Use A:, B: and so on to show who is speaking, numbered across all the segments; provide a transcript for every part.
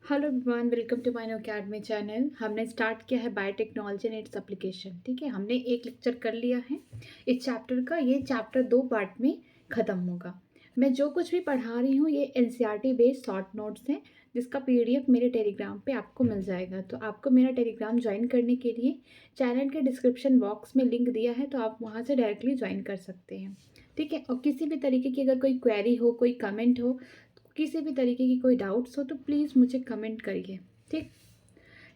A: Hello everyone, welcome to my new academy channel. हमने start किया है बायोटेक्नोलॉजी एंड इट्स एप्लीकेशन। ठीक है, हमने एक लेक्चर कर लिया है इस चैप्टर का। ये चैप्टर 2 पार्ट में ख़त्म होगा। मैं जो कुछ भी पढ़ा रही हूँ ये एनसीईआरटी बेस्ड शॉर्ट नोट्स हैं, जिसका पीडीएफ मेरे टेलीग्राम पे आपको मिल जाएगा। तो आपको मेरा टेलीग्राम ज्वाइन करने के लिए चैनल के डिस्क्रिप्शन बॉक्स में लिंक दिया है, तो आप वहाँ से डायरेक्टली ज्वाइन कर सकते हैं। ठीक है, और किसी भी तरीके की अगर कोई क्वेरी हो, कोई कमेंट हो, किसी भी तरीके की कोई डाउट्स हो तो प्लीज़ मुझे कमेंट करिए। ठीक,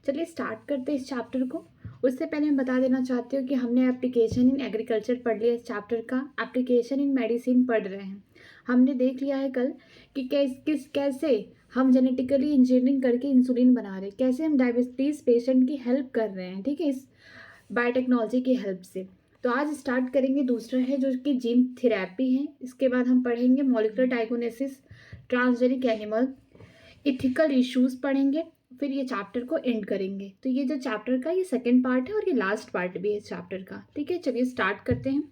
A: चलिए स्टार्ट करते हैं इस चैप्टर को। उससे पहले मैं बता देना चाहती हूँ कि हमने एप्लीकेशन इन एग्रीकल्चर पढ़ लिया। इस चैप्टर का एप्लीकेशन इन मेडिसिन पढ़ रहे हैं। हमने देख लिया है कल कि कैसे हम जेनेटिकली इंजीनियरिंग करके इंसुलिन बना रहे हैं, कैसे हम डायबिटीज़ पेशेंट की हेल्प कर रहे हैं। ठीक है, इस बायोटेक्नोलॉजी की हेल्प से। तो आज स्टार्ट करेंगे, दूसरा है जो कि जीन थेरेपी है। इसके बाद हम पढ़ेंगे molecular diagnosis, transgenic animal, ethical issues पढ़ेंगे, फिर ये चैप्टर को एंड करेंगे। तो ये जो चैप्टर का ये सेकंड पार्ट है और ये लास्ट पार्ट भी है इस चैप्टर का। ठीक है, चलिए स्टार्ट करते हैं।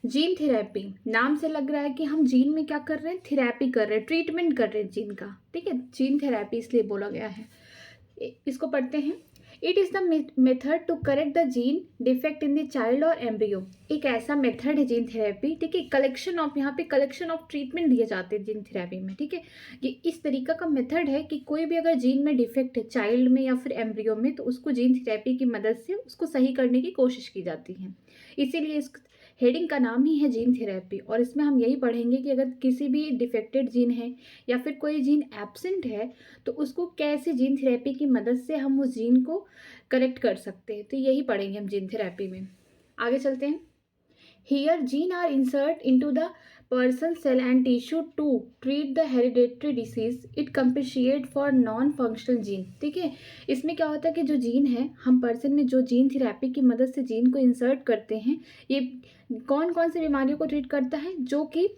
A: जीन थेरेपी, नाम से लग रहा है कि हम जीन में क्या कर रहे हैं, थेरेपी कर रहे हैं, ट्रीटमेंट कर रहे हैं जीन का। ठीक है, जीन थेरेपी इसलिए बोला गया है। इसको पढ़ते हैं। It is the method to correct the gene defect in the child और एम्ब्रियो। एक ऐसा मेथड है जीन थेरेपी। ठीक है, कलेक्शन ऑफ, यहाँ पे कलेक्शन ऑफ ट्रीटमेंट दिए जाते हैं जीन थेरेपी में। ठीक है, ये इस तरीका का मेथड है कि कोई भी अगर जीन में डिफेक्ट है चाइल्ड में या फिर एम्ब्रियो में, तो उसको जीन थेरेपी की मदद से उसको सही करने की कोशिश की जाती है। इसीलिए इस हेडिंग का नाम ही है जीन थेरेपी। और इसमें हम यही पढ़ेंगे कि अगर किसी भी डिफेक्टेड जीन है या फिर कोई जीन एब्सेंट है तो उसको कैसे जीन थेरेपी की मदद से हम उस जीन को करेक्ट कर सकते हैं। तो यही पढ़ेंगे हम जीन थेरेपी में। आगे चलते हैं। Here gene are insert into the person cell and tissue to treat the hereditary disease. It compensate for non functional gene. ठीक है, इसमें क्या होता है कि जो जीन है, हम पर्सन में जो जीन थेरेपी की मदद से जीन को इंसर्ट करते हैं, ये कौन कौन सी बीमारियों को ट्रीट करता है, जो कि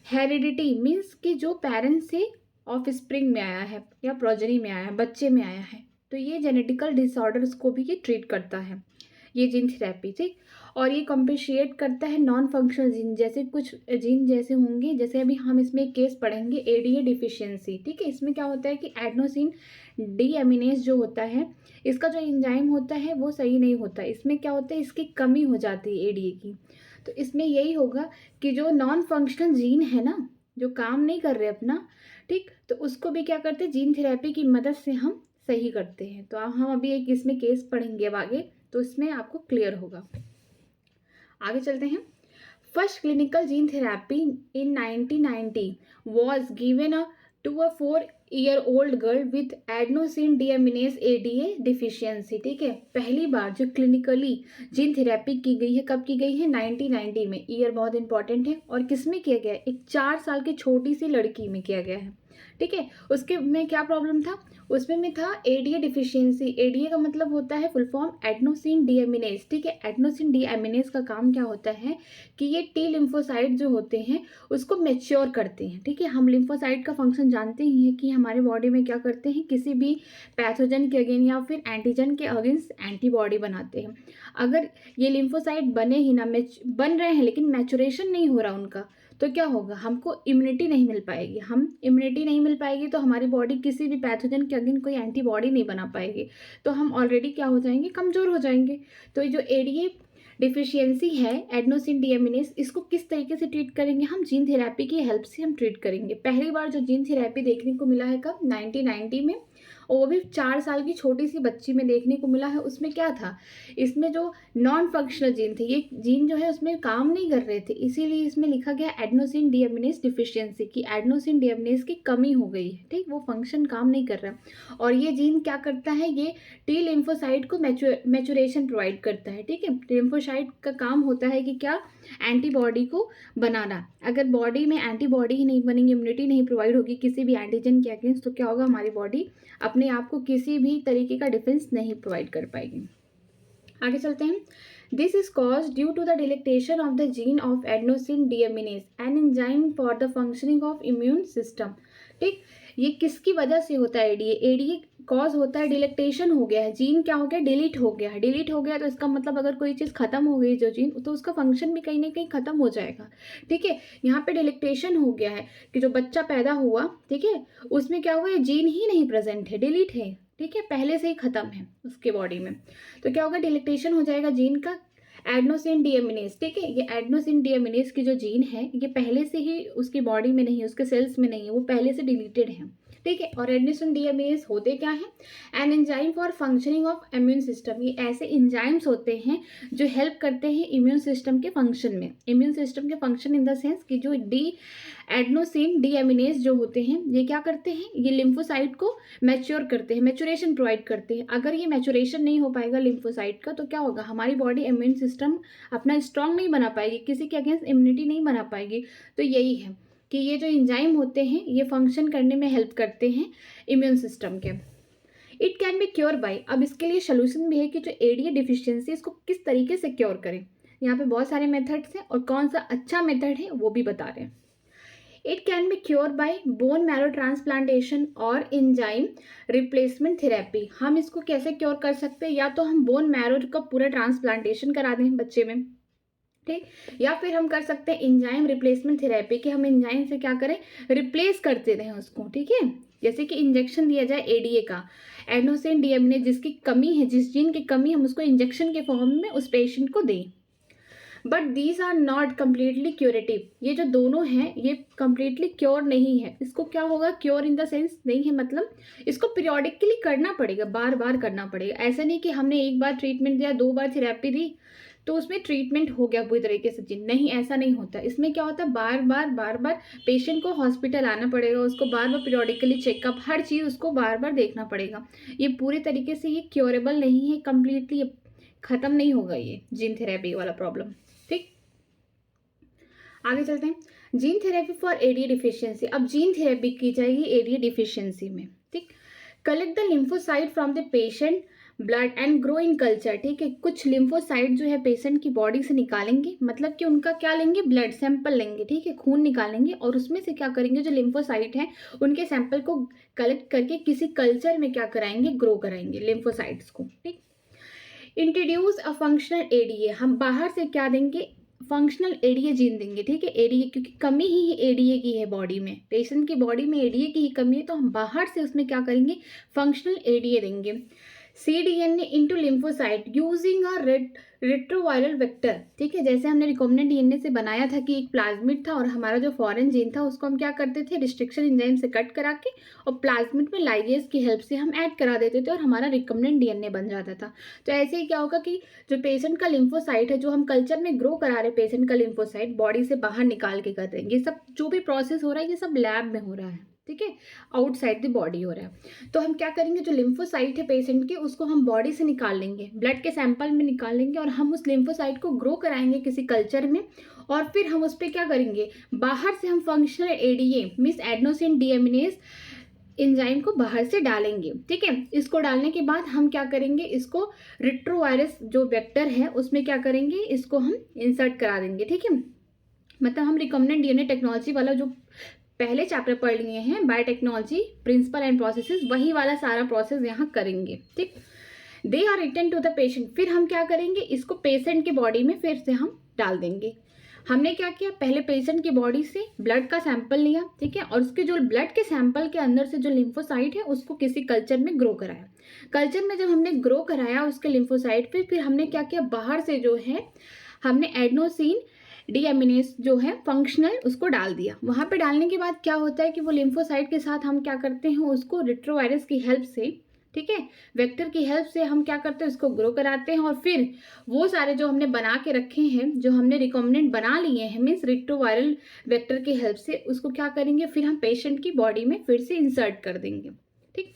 A: हेरिडिटी मीन्स कि जो पेरेंट्स से ऑफ स्प्रिंग में आया है या प्रोजेनी में आया है, बच्चे में आया है। तो ये जेनेटिकल डिसऑर्डर्स को भी ये ट्रीट करता है, ये जीन थेरेपी। ठीक, और ये कम्पेशिएट करता है नॉन फंक्शनल जीन, जैसे कुछ जीन जैसे होंगे, जैसे अभी हम इसमें एक केस पढ़ेंगे एडीए डिफिशियंसी। ठीक है, इसमें क्या होता है कि एडेनोसिन डीएमिनेज जो होता है, इसका जो एंजाइम होता है वो सही नहीं होता। इसमें क्या होता है, इसकी कमी हो जाती है एडीए की। तो इसमें यही होगा कि जो नॉन फंक्शनल जीन है ना, जो काम नहीं कर रहे अपना, ठीक, तो उसको भी क्या करते हैं, जीन थेरेपी की मदद से हम सही करते हैं। तो अब हम अभी एक इसमें केस पढ़ेंगे अब आगे, तो इसमें आपको क्लियर होगा। आगे चलते हैं। First clinical gene therapy in 1990 was given to a 4-year-old girl with adenosine deaminase ADA deficiency। ठीक है, पहली बार जो क्लिनिकली जीन थेरेपी की गई है, कब की गई है, 1990 में। ईयर बहुत इंपॉर्टेंट है। और किस में किया गया है, एक 4 साल की छोटी सी लड़की में किया गया है। ठीक है, उसके में क्या प्रॉब्लम था, उसमें में था एडीए डिफिशियंसी। एडीए का मतलब होता है फुल फॉर्म एडेनोसिन डीएमिनेज। ठीक है, एडेनोसिन डीएमिनेज का काम क्या होता है कि ये टी लिम्फोसाइट जो होते हैं उसको मैच्योर करते हैं। ठीक है, हम लिम्फोसाइट का फंक्शन जानते ही हैं कि हमारे बॉडी में क्या करते हैं, किसी भी पैथोजन के अगेंस्ट या फिर एंटीजन के अगेंस्ट एंटीबॉडी बनाते हैं। अगर ये लिम्फोसाइट बने ही ना, बन रहे हैं लेकिन मैचुरेशन नहीं हो रहा उनका, तो क्या होगा, हमको इम्यूनिटी नहीं मिल पाएगी। हम इम्यूनिटी नहीं मिल पाएगी तो हमारी बॉडी किसी भी पैथोजन के अगेंस्ट कोई एंटीबॉडी नहीं बना पाएगी, तो हम ऑलरेडी क्या हो जाएंगे, कमज़ोर हो जाएंगे। तो ये जो एडीए डिफिशियंसी है, एडेनोसिन डीएमिनेज, इसको किस तरीके से ट्रीट करेंगे, हम जीन थेरेपी की हेल्प से हम ट्रीट करेंगे। पहली बार जो जीन थेरेपी देखने को मिला है कब, 1990 में, और वो भी 4 साल की छोटी सी बच्ची में देखने को मिला है। उसमें क्या था, इसमें जो नॉन फंक्शनल जीन थे, ये जीन जो है उसमें काम नहीं कर रहे थे, इसीलिए इसमें लिखा गया एडेनोसिन डीएमिनेज डिफिशियंसी, की एडेनोसिन डीएमिनेज की कमी हो गई है। ठीक, वो फंक्शन काम नहीं कर रहा। और ये जीन क्या करता है, ये टी लिम्फोसाइट को मैचुरेशन प्रोवाइड करता है। ठीक है, लिम्फोसाइट का काम होता है कि क्या, एंटीबॉडी को बनाना। अगर बॉडी में एंटीबॉडी ही नहीं बनेंगी, इम्यूनिटी नहीं प्रोवाइड होगी किसी भी एंटीजन के अगेंस्ट, तो क्या होगा, हमारी बॉडी अपने आप को किसी भी तरीके का डिफेंस नहीं प्रोवाइड कर पाएगी। आगे चलते हैं। This is cause due to the deletion of the gene of adenosine deaminase, an enzyme for the functioning of immune system. ठीक, ये किसकी वजह से होता है, एडीए कॉज होता है डिलेक्टेशन हो गया है, जीन क्या हो गया, डिलीट हो गया है। डिलीट हो गया तो इसका मतलब अगर कोई चीज़ खत्म हो गई जो जीन, तो उसका फंक्शन भी कहीं ना कहीं खत्म हो जाएगा। ठीक है, यहाँ पे डिलेक्टेशन हो गया है कि जो बच्चा पैदा हुआ, ठीक है, उसमें क्या हुआ है, जीन ही नहीं प्रेजेंट है, डिलीट है। ठीक है, पहले से ही खत्म है उसके बॉडी में, तो क्या होगा, डिलेक्टेशन हो जाएगा जीन का। एडनोसिन डीएमिनेज, ठीक है, ये एडनोसिन डीएमिनेज की जो जीन है ये पहले से ही उसकी बॉडी में नहीं है, उसके सेल्स में नहीं है, वो पहले से डिलीटेड है। ठीक है, और एडनोसिन डीएमिनेज होते क्या है, N enzyme for functioning of immune system. ये ऐसे एंजाइम्स होते हैं जो हेल्प करते हैं इम्यून सिस्टम के फंक्शन में। इम्यून सिस्टम के फंक्शन इन द सेंस कि जो एडनोसिन डीएमिनेज जो होते हैं ये क्या करते हैं, ये लिम्फोसाइट को मैच्योर करते हैं, मैचुरेशन प्रोवाइड करते हैं। अगर ये मैचुरेशन नहीं हो पाएगा लिम्फोसाइट का तो क्या होगा, हमारी बॉडी इम्यून सिस्टम अपना स्ट्रांग नहीं बना पाएगी, किसी के अगेंस्ट इम्यूनिटी नहीं बना पाएगी। तो यही है कि ये जो एंजाइम होते हैं ये फंक्शन करने में हेल्प करते हैं इम्यून सिस्टम के। It can be cure by, अब इसके लिए सोल्यूशन भी है कि जो एडीए डिफिशियंसी इसको किस तरीके से क्योर करें। यहाँ पे बहुत सारे मेथड्स हैं और कौन सा अच्छा मेथड है वो भी बता रहे हैं। It can be cure by bone marrow transplantation और एंजाइम रिप्लेसमेंट थेरेपी। हम इसको कैसे क्योर कर सकते हैं, या तो हम बोन मैरो का पूरा ट्रांसप्लांटेशन करा दें बच्चे में, ठीक, या फिर हम कर सकते हैं एंजाइम रिप्लेसमेंट थेरेपी, कि हम एंजाइम से क्या करें, रिप्लेस करते रहें उसको। ठीक है, जैसे कि इंजेक्शन दिया जाए एडीए का, एडनोसिन डीएमिनेज जिसकी कमी है, जिस जीन की कमी, हम उसको इंजेक्शन के फॉर्म में उस पेशेंट को दें। But these are not completely curative, ये जो दोनों हैं ये कम्प्लीटली क्योर नहीं है। इसको क्या होगा, क्योर इन द सेंस नहीं है, मतलब इसको पीरियोडिकली करना पड़ेगा, बार बार करना पड़ेगा। ऐसा नहीं कि हमने एक बार ट्रीटमेंट दिया, 2 बार थेरेपी दी तो उसमें ट्रीटमेंट हो गया पूरी तरीके से, जी नहीं, ऐसा नहीं होता। इसमें क्या होता है, बार बार पेशेंट को हॉस्पिटल आना पड़ेगा, उसको बार बार पीरियोडिकली चेकअप, हर चीज़ उसको बार बार देखना पड़ेगा। ये पूरी तरीके से ये क्योरेबल नहीं है, कम्प्लीटली ख़त्म नहीं होगा ये जीन थेरेपी वाला प्रॉब्लम। ठीक, आगे चलते हैं। Gene therapy for ADA deficiency, अब जीन थेरेपी की जाएगी एडीए डिफिशियंसी में। ठीक, collect the lymphocyte from the patient blood and grow in culture. ठीक है, कुछ लिम्फोसाइट जो है पेशेंट की बॉडी से निकालेंगे, मतलब कि उनका क्या लेंगे, ब्लड सैंपल लेंगे। ठीक है, खून निकालेंगे और उसमें से क्या करेंगे, जो लिम्फोसाइट हैं उनके सैंपल को कलेक्ट करके किसी कल्चर में क्या कराएंगे, ग्रो कराएंगे लिम्फोसाइट्स को। ठीक, इंट्रोड्यूस अ फंक्शनल एडीए, हम बाहर से क्या देंगे, फंक्शनल एडीए जीन देंगे। ठीक है, एडीए क्योंकि कमी ही एडीए की है बॉडी में, पेशेंट की बॉडी में एडीए की ही कमी है, तो हम बाहर से उसमें क्या करेंगे, फंक्शनल एडीए देंगे। cDNA into lymphocyte using a retroviral vector। ठीक है, जैसे हमने रिकॉम्बिनेंट डीएनए से बनाया था कि एक प्लाज्मिड था और हमारा जो फॉरेन जीन था उसको हम क्या करते थे, रिस्ट्रिक्शन एंजाइम से कट करा के और प्लाज्मिड में लाइगेज की हेल्प से हम ऐड करा देते थे और हमारा रिकॉम्बिनेंट डीएनए बन जाता था। तो ऐसे ही क्या होगा कि जो पेशेंट का लिम्फोसाइट है, जो हम कल्चर में ग्रो करा रहे पेशेंट का लिम्फोसाइट, बॉडी से बाहर निकाल के कर देंगे। ये सब जो भी प्रोसेस हो रहा है ये सब लैब में हो रहा है। ठीक है, आउटसाइड द बॉडी हो रहा है। तो हम क्या करेंगे, जो लिम्फोसाइट है पेशेंट के उसको हम बॉडी से निकाल लेंगे, ब्लड के सैंपल में निकाल लेंगे और हम उस लिम्फोसाइट को ग्रो कराएंगे किसी कल्चर में, और फिर हम उस पर क्या करेंगे, बाहर से हम functional ADA miss adenosine deaminase enzyme को बाहर से डालेंगे। ठीक है, इसको डालने के बाद हम क्या करेंगे, इसको रिट्रोवायरस जो वेक्टर है उसमें क्या करेंगे, इसको हम इंसर्ट करा देंगे। ठीक है, मतलब हम रिकॉम्बिनेंट डीएनए टेक्नोलॉजी वाला जो पहले चैप्टर पढ़ लिए हैं, बायोटेक्नोलॉजी प्रिंसिपल एंड प्रोसेसेस, वही वाला सारा प्रोसेस यहाँ करेंगे। ठीक, they are return to the patient, फिर हम क्या करेंगे, इसको पेशेंट की बॉडी में फिर से हम डाल देंगे। हमने क्या किया, पहले पेशेंट की बॉडी से ब्लड का सैंपल लिया। ठीक है, और उसके जो ब्लड के सैंपल के अंदर से जो लिम्फोसाइट है उसको किसी कल्चर में ग्रो कराया। कल्चर में जब हमने ग्रो कराया उसके लिम्फोसाइट पे, फिर हमने क्या किया, बाहर से जो है हमने एडनोसिन डीएमिनेज जो है फंक्शनल उसको डाल दिया। वहाँ पे डालने के बाद क्या होता है कि वो लिम्फोसाइट के साथ हम क्या करते हैं, उसको रिट्रोवायरस की हेल्प से, ठीक है, वेक्टर की हेल्प से हम क्या करते हैं, उसको ग्रो कराते हैं और फिर वो सारे जो हमने बना के रखे हैं, जो हमने रिकॉम्बिनेंट बना लिए हैं मीन्स रिट्रोवायरल वेक्टर की हेल्प से, उसको क्या करेंगे, फिर हम पेशेंट की बॉडी में फिर से इंसर्ट कर देंगे। ठीक,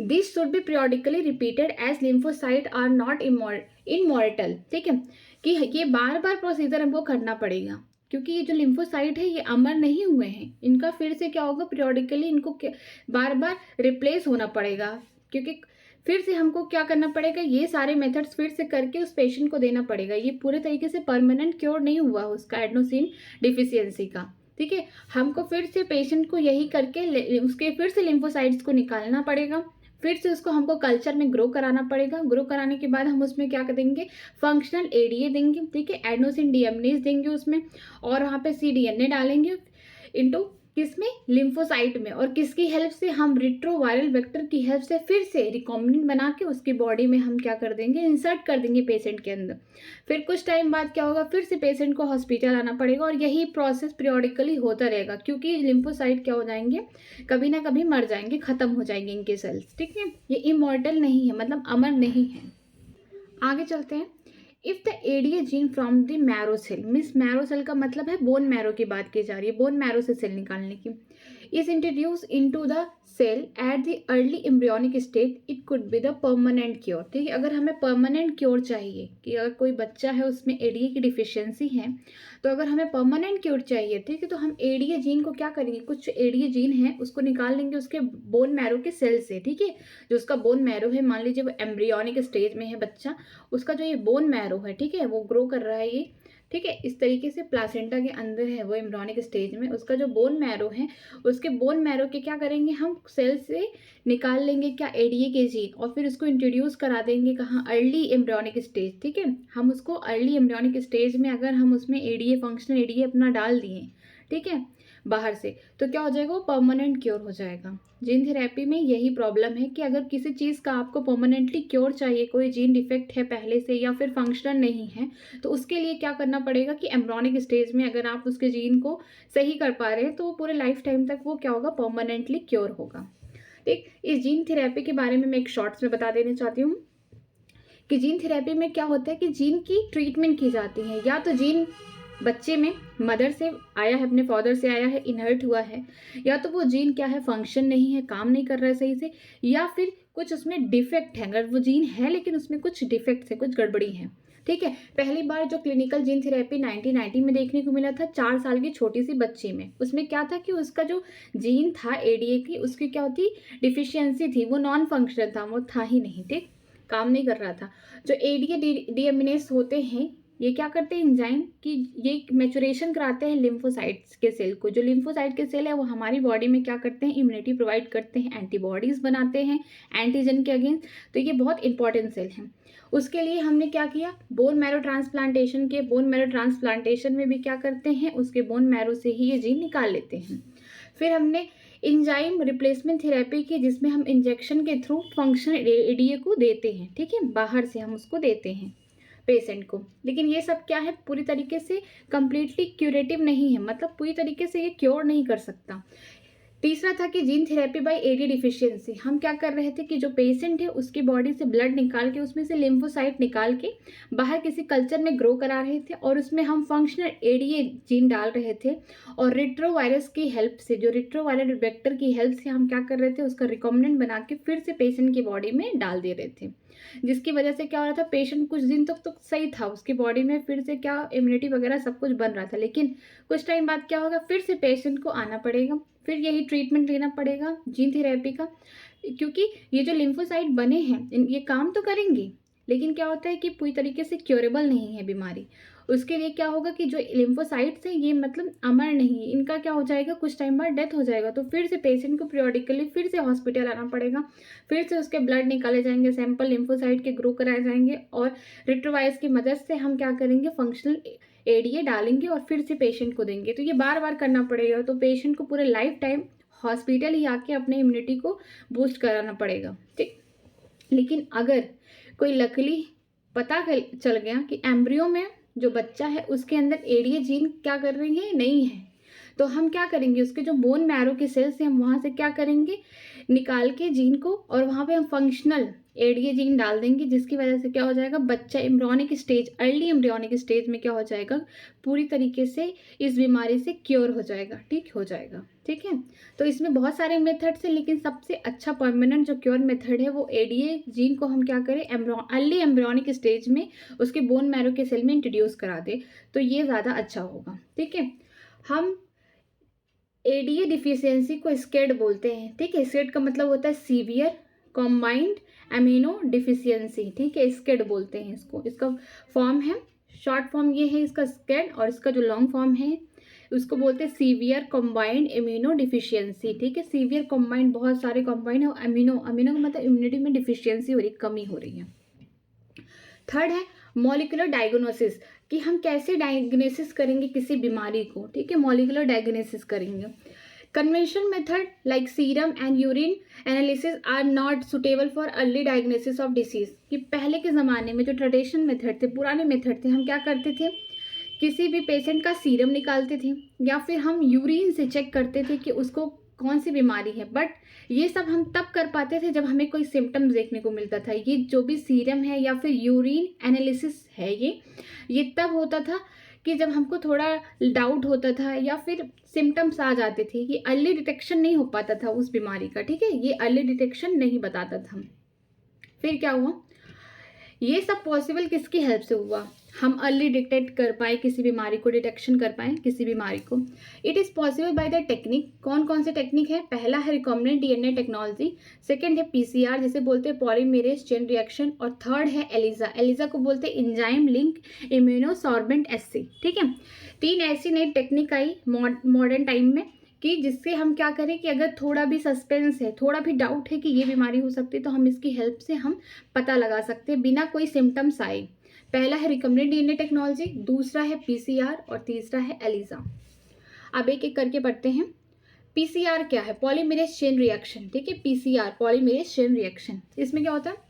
A: this should be periodically repeated as lymphocyte are not immortal. ठीक है, कि ये बार बार प्रोसीजर हमको करना पड़ेगा क्योंकि ये जो लिम्फोसाइट है ये अमर नहीं हुए हैं, इनका फिर से क्या होगा, पीरियोडिकली इनको बार बार रिप्लेस होना पड़ेगा, क्योंकि फिर से हमको क्या करना पड़ेगा, ये सारे मेथड्स फिर से करके उस पेशेंट को देना पड़ेगा। ये पूरे तरीके से परमानेंट क्योर नहीं हुआ उसका एडनोसिन डिफिशियंसी का। ठीक है, हमको फिर से पेशेंट को यही करके उसके फिर से लिम्फोसाइट्स को निकालना पड़ेगा, फिर से उसको हमको कल्चर में ग्रो कराना पड़ेगा। ग्रो कराने के बाद हम उसमें क्या कर देंगे, फंक्शनल एडीए देंगे, ठीक है, एडेनोसिन डीएमिनेज देंगे उसमें, और वहाँ पे सीडीएनए डालेंगे इनटू किसमें, लिम्फोसाइट में, और किसकी हेल्प से, हम रिट्रोवायरल वेक्टर की हेल्प से फिर से रिकॉम्बिनेंट बना के उसकी बॉडी में हम क्या कर देंगे, इंसर्ट कर देंगे पेशेंट के अंदर। फिर कुछ टाइम बाद क्या होगा, फिर से पेशेंट को हॉस्पिटल आना पड़ेगा, और यही प्रोसेस पीरियोडिकली होता रहेगा, क्योंकि लिम्फोसाइट क्या हो जाएंगे, कभी ना कभी मर जाएंगे, खत्म हो जाएंगे इनके सेल्स, ठीक है। ये इमॉर्टल नहीं है, मतलब अमर नहीं है। आगे चलते हैं। If the ADA gene from the marrow cell, means marrow cell का मतलब है बोन मैरो की बात की जा रही है, बोन मैरो से सेल निकालने की, is introduced into the cell at the early embryonic state, it could be the permanent cure, ठीक है। अगर हमें परमानेंट क्योर चाहिए कि अगर कोई बच्चा है उसमें एडीए की डिफिशियंसी है, तो अगर हमें परमानेंट क्योर चाहिए, ठीक है, तो हम एडीए जीन को क्या करेंगे, कुछ एडीए जीन है उसको निकाल लेंगे उसके बोन मैरो के सेल से, ठीक है। जो उसका बोन मैरो है, मान लीजिए वो एम्ब्रियोनिक स्टेज में है बच्चा, उसका जो ये बोन मैरो है, ठीक है, वो ग्रो कर रहा है ये, ठीक है, इस तरीके से प्लासेंटा के अंदर है वो एम्ब्रियोनिक स्टेज में, उसका जो बोन मैरो है, उसके बोन मैरो के क्या करेंगे, हम सेल से निकाल लेंगे क्या, एडीए के जीन, और फिर उसको इंट्रोड्यूस करा देंगे कहाँ, अर्ली एम्ब्रियोनिक स्टेज, ठीक है। हम उसको अर्ली एम्ब्रियोनिक स्टेज में अगर हम उसमें एडीए, फंक्शनल एडीए अपना डाल दिए, ठीक है, बाहर से, तो क्या हो जाएगा, वो परमानेंट क्योर हो जाएगा। जीन थेरेपी में यही प्रॉब्लम है कि अगर किसी चीज़ का आपको परमानेंटली क्योर चाहिए, कोई जीन डिफेक्ट है पहले से या फिर फंक्शनल नहीं है, तो उसके लिए क्या करना पड़ेगा कि एम्ब्रियोनिक स्टेज में अगर आप उसके जीन को सही कर पा रहे हैं, तो वो पूरे लाइफ टाइम तक वो क्या होगा, परमानेंटली क्योर होगा, ठीक। इस जीन थेरेपी के बारे में मैं एक शॉर्ट्स में बता देना चाहती हूँ कि जीन थेरेपी में क्या होता है कि जीन की ट्रीटमेंट की जाती है, या तो जीन बच्चे में मदर से आया है, अपने फादर से आया है, इनहर्ट हुआ है, या तो वो जीन क्या है, फंक्शन नहीं है, काम नहीं कर रहा है सही से, या फिर कुछ उसमें डिफेक्ट है, अगर वो जीन है लेकिन उसमें कुछ डिफेक्ट है, कुछ गड़बड़ी है, ठीक है। पहली बार जो क्लिनिकल जीन थेरेपी 1990 में देखने को मिला था 4 साल की छोटी सी बच्ची में, उसमें क्या था कि उसका जो जीन था एडीए की, उसकी क्या होती, डिफिशियंसी थी, वो नॉन फंक्शनल था, वो था ही नहीं, ठीक, काम नहीं कर रहा था। जो एडीए डीएमिनेस होते हैं, ये क्या करते हैं एंजाइम कि ये मैचुरेशन कराते हैं लिम्फोसाइट्स के सेल को। जो लिम्फोसाइट के सेल है वो हमारी बॉडी में क्या करते हैं, इम्यूनिटी प्रोवाइड करते हैं, एंटीबॉडीज़ बनाते हैं एंटीजन के अगेंस्ट, तो ये बहुत इंपॉर्टेंट सेल हैं। उसके लिए हमने क्या किया, बोन मैरो ट्रांसप्लांटेशन के, बोन मैरो ट्रांसप्लांटेशन में भी क्या करते हैं, उसके बोन मैरो से ही ये जीन निकाल लेते हैं। फिर हमने एंजाइम रिप्लेसमेंट थेरेपी की, जिसमें हम इंजेक्शन के थ्रू फंक्शनल एडीए को देते हैं, ठीक है, बाहर से हम उसको देते हैं पेशेंट को। लेकिन ये सब क्या है, पूरी तरीके से कंप्लीटली क्यूरेटिव नहीं है, मतलब पूरी तरीके से ये क्योर नहीं कर सकता। तीसरा था कि gene therapy by AD deficiency, हम क्या कर रहे थे कि जो पेशेंट है उसकी बॉडी से ब्लड निकाल के उसमें से लिम्फोसाइट निकाल के बाहर किसी कल्चर में ग्रो करा रहे थे, और उसमें हम फंक्शनल एडीए जीन डाल रहे थे, और रिट्रोवायरस की हेल्प से, जो रिट्रोवायरल वेक्टर की हेल्प से हम क्या कर रहे थे, उसका रिकॉम्बिनेंट बना के फिर से पेशेंट की बॉडी में डाल दे रहे थे, जिसकी वजह से क्या हो रहा था, पेशेंट कुछ दिन तक तो सही था, उसकी बॉडी में फिर से क्या इम्यूनिटी वगैरह सब कुछ बन रहा था, लेकिन कुछ टाइम बाद क्या होगा, फिर से पेशेंट को आना पड़ेगा, फिर यही ट्रीटमेंट लेना पड़ेगा जीन थेरेपी का, क्योंकि ये जो लिम्फोसाइट बने हैं ये काम तो करेंगे, लेकिन क्या होता है कि पूरी तरीके से क्योरेबल नहीं है बीमारी। उसके लिए क्या होगा कि जो लिम्फोसाइट्स हैं ये मतलब अमर नहीं है, इनका क्या हो जाएगा, कुछ टाइम बाद डेथ हो जाएगा, तो फिर से पेशेंट को पीरियोडिकली फिर से हॉस्पिटल आना पड़ेगा, फिर से उसके ब्लड निकाले जाएंगे, सैंपल लिम्फोसाइट के ग्रो कराए जाएंगे, और रिट्रोवायरस की मदद से हम क्या करेंगे, फंक्शनल एडीए डालेंगे और फिर से पेशेंट को देंगे। तो ये बार बार करना पड़ेगा, तो पेशेंट को पूरे लाइफ टाइम हॉस्पिटल ही आके अपने इम्यूनिटी को बूस्ट कराना पड़ेगा, ठीक। लेकिन अगर कोई लकीली पता चल गया कि एम्ब्रियो में जो बच्चा है उसके अंदर एडीए जीन क्या कर रही है, नहीं है, तो हम क्या करेंगे, उसके जो बोन मैरो के सेल्स हैं हम वहाँ से क्या करेंगे, निकाल के जीन को, और वहाँ पे हम फंक्शनल एडीए जीन डाल देंगे, जिसकी वजह से क्या हो जाएगा, बच्चा embryonic stage, early embryonic stage में क्या हो जाएगा, पूरी तरीके से इस बीमारी से क्योर हो जाएगा, ठीक हो जाएगा, ठीक है। तो इसमें बहुत सारे मेथड्स हैं, लेकिन सबसे अच्छा परमानेंट जो क्योर मेथड है वो एडीए जीन को हम क्या करें, अर्ली एम्ब्रियोनिक स्टेज में उसके बोन मैरो के सेल में इंट्रोड्यूस करा दे, तो ये ज़्यादा अच्छा होगा, ठीक है। हम एडीए डिफिशियंसी को स्केड बोलते हैं, ठीक है, स्केड का मतलब होता है सीवियर कॉम्बाइंड एमिनो डिफिशियंसी, ठीक है, स्केड बोलते हैं इसको, इसका फॉर्म है, शॉर्ट फॉर्म ये है इसका स्केड, और इसका जो लॉन्ग फॉर्म है उसको बोलते हैं सीवियर कॉम्बाइंड इम्यूनो डिफिशियंसी, ठीक है। सीवियर कॉम्बाइंड, बहुत सारे कॉम्बाइंड है, अमीनो अमीनो का मतलब इम्यूनिटी में डिफिशियंसी हो रही, कमी हो रही है। थर्ड है मॉलिकुलर डायग्नोसिस, कि हम कैसे डायग्नोसिस करेंगे किसी बीमारी को, ठीक है, मॉलिकुलर डायग्नोसिस करेंगे। Conventional method like serum and urine analysis are not suitable for early diagnosis of disease, कि पहले के ज़माने में जो ट्रेडिशनल मेथड थे, पुराने मेथड थे, हम क्या करते थे, किसी भी पेशेंट का सीरम निकालते थे या फिर हम यूरिन से चेक करते थे कि उसको कौन सी बीमारी है। बट ये सब हम तब कर पाते थे जब हमें कोई सिम्टम्स देखने को मिलता था। ये जो भी सीरम है या फिर यूरिन एनालिसिस है, ये तब होता था कि जब हमको थोड़ा डाउट होता था या फिर सिम्टम्स आ जाते थे। ये अर्ली डिटेक्शन नहीं हो पाता था उस बीमारी का, ठीक है, ये अर्ली डिटेक्शन नहीं बताता था। फिर क्या हुआ, ये सब पॉसिबल किसकी हेल्प से हुआ, हम अर्ली डिटेक्ट कर पाए किसी बीमारी को, डिटेक्शन कर पाए किसी बीमारी को। It is possible by the technique. कौन कौन से टेक्निक है, पहला है रिकॉम्बिनेंट डीएनए टेक्नोलॉजी, सेकंड है पीसीआर जिसे बोलते हैं पॉलीमेरेज चेन रिएक्शन, और थर्ड है एलिजा। एलिजा को बोलते हैं एंजाइम लिंक इम्यूनोसॉर्बेंट एस्से, ठीक है। 3 ऐसी नई टेक्निक आई मॉडर्न टाइम में कि जिससे हम क्या करें कि अगर थोड़ा भी सस्पेंस है, थोड़ा भी डाउट है कि ये बीमारी हो सकती है, तो हम इसकी हेल्प से हम पता लगा सकते हैं बिना कोई सिम्टम्स आए। पहला है रिकम्बिनेंट डीएनए टेक्नोलॉजी, दूसरा है पीसीआर और तीसरा है एलिजा। अब एक एक करके पढ़ते हैं। पीसीआर क्या है, पॉलीमेरेज चेन रिएक्शन, ठीक है। पीसीआर पॉलीमेरेज चेन रिएक्शन, इसमें क्या होता है,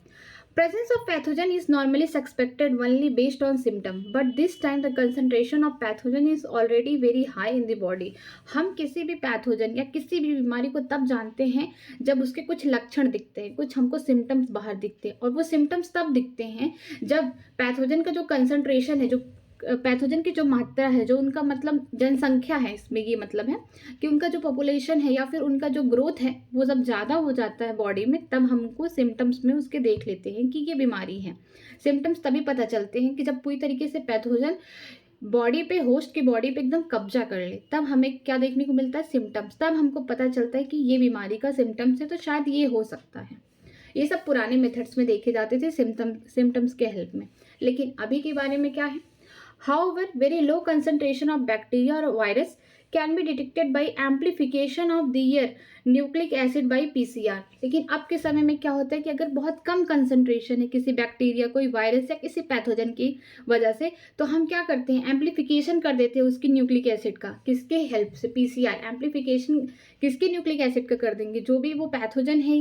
A: presence of pathogen is normally suspected only based on symptom, but this time the concentration of pathogen is already very high in the body। हम किसी भी pathogen या किसी भी बीमारी को तब जानते हैं जब उसके कुछ लक्षण दिखते हैं, कुछ हमको सिम्टम्स बाहर दिखते हैं, और वो सिम्टम्स तब दिखते हैं जब पैथोजन का जो कंसंट्रेशन है, जो पैथोजन की जो मात्रा है, जो उनका मतलब जनसंख्या है, इसमें ये मतलब है कि उनका जो पॉपुलेशन है या फिर उनका जो ग्रोथ है वो जब ज़्यादा हो जाता है बॉडी में, तब हमको सिम्टम्स में उसके देख लेते हैं कि ये बीमारी है। सिम्टम्स तभी पता चलते हैं कि जब पूरी तरीके से पैथोजन बॉडी पे, होस्ट की बॉडी पे एकदम कब्जा कर ले, तब हमें क्या देखने को मिलता है, सिम्टम्स। तब हमको पता चलता है कि ये बीमारी का सिम्टम्स है, तो शायद ये हो सकता है। ये सब पुराने मेथड्स में देखे जाते थे सिम्टम्स के हेल्प में। लेकिन अभी के बारे में क्या है, however very low concentration of bacteria or virus can be detected by amplification of their nucleic acid by PCR. लेकिन अब के समय में क्या होता है कि अगर बहुत कम कंसंट्रेशन है किसी बैक्टीरिया, कोई वायरस या किसी पैथोजन की वजह से, तो हम क्या करते हैं, एम्प्लीफिकेशन कर देते हैं उसकी न्यूक्लिक एसिड का। किसके हेल्प से, पीसीआर। एम्प्लीफिकेशन किसके न्यूक्लिक एसिड का कर देंगे, जो भी वो पैथोजन है,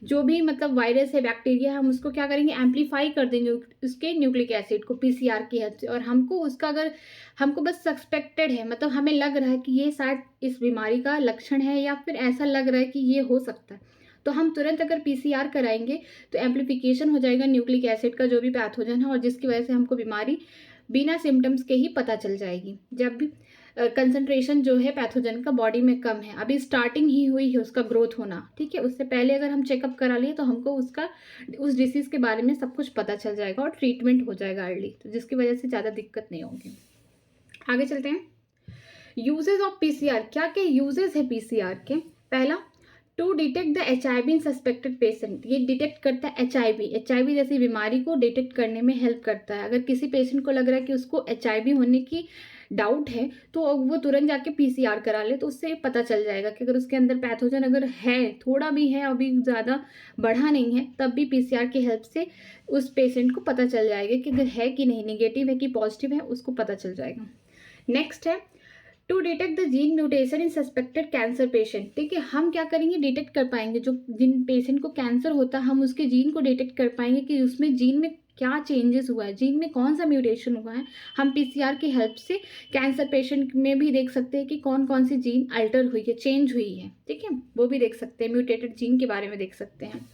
A: जो भी मतलब वायरस है, बैक्टीरिया, हम उसको क्या करेंगे, एम्प्लीफाई कर देंगे उसके न्यूक्लिक एसिड को पीसीआर की हेल्प से। और हमको उसका, अगर हमको बस सस्पेक्टेड है, मतलब हमें लग रहा है कि ये शायद इस बीमारी का लक्षण है या फिर ऐसा लग रहा है कि ये हो सकता है, तो हम तुरंत अगर पीसीआर कराएंगे तो एम्प्लीफिकेशन हो जाएगा न्यूक्लिक एसिड का, जो भी पैथोजन है, और जिसकी वजह से हमको बीमारी बिना सिम्टम्स के ही पता चल जाएगी। जब भी कंसंट्रेशन जो है पैथोजन का बॉडी में कम है, अभी स्टार्टिंग ही हुई है उसका ग्रोथ होना, ठीक है, उससे पहले अगर हम चेकअप करा लिए तो हमको उस डिसीज़ के बारे में सब कुछ पता चल जाएगा और ट्रीटमेंट हो जाएगा अर्ली, तो जिसकी वजह से ज़्यादा दिक्कत नहीं होगी। आगे चलते हैं। यूजेज ऑफ पीसीआर, क्या क्या यूजेज है पीसीआर के। पहला, to detect the HIV in suspected patient, ये डिटेक्ट करता है HIV जैसी बीमारी को डिटेक्ट करने में हेल्प करता है। अगर किसी पेशेंट को लग रहा है कि उसको HIV होने की डाउट है, तो वो तुरंत जाके पीसीआर करा ले, तो उससे पता चल जाएगा कि अगर उसके अंदर पैथोजन अगर है, थोड़ा भी है, अभी ज़्यादा बढ़ा नहीं है, तब भी पीसीआर की हेल्प से उस पेशेंट को पता चल जाएगा कि अगर है कि नहीं, नेगेटिव है कि पॉजिटिव है, उसको पता चल जाएगा। नेक्स्ट है to detect the gene mutation in suspected cancer patient, ठीक है, हम क्या करेंगे, डिटेक्ट कर पाएंगे, जो जिन पेशेंट को कैंसर होता है, हम उसके जीन को डिटेक्ट कर पाएंगे कि उसमें जीन में क्या चेंजेस हुआ है, जीन में कौन सा म्यूटेशन हुआ है। हम पीसीआर की हेल्प से कैंसर पेशेंट में भी देख सकते हैं कि कौन कौन सी जीन अल्टर हुई है, चेंज हुई है, ठीक है, वो भी देख सकते हैं, म्यूटेटेड जीन के बारे में देख सकते हैं।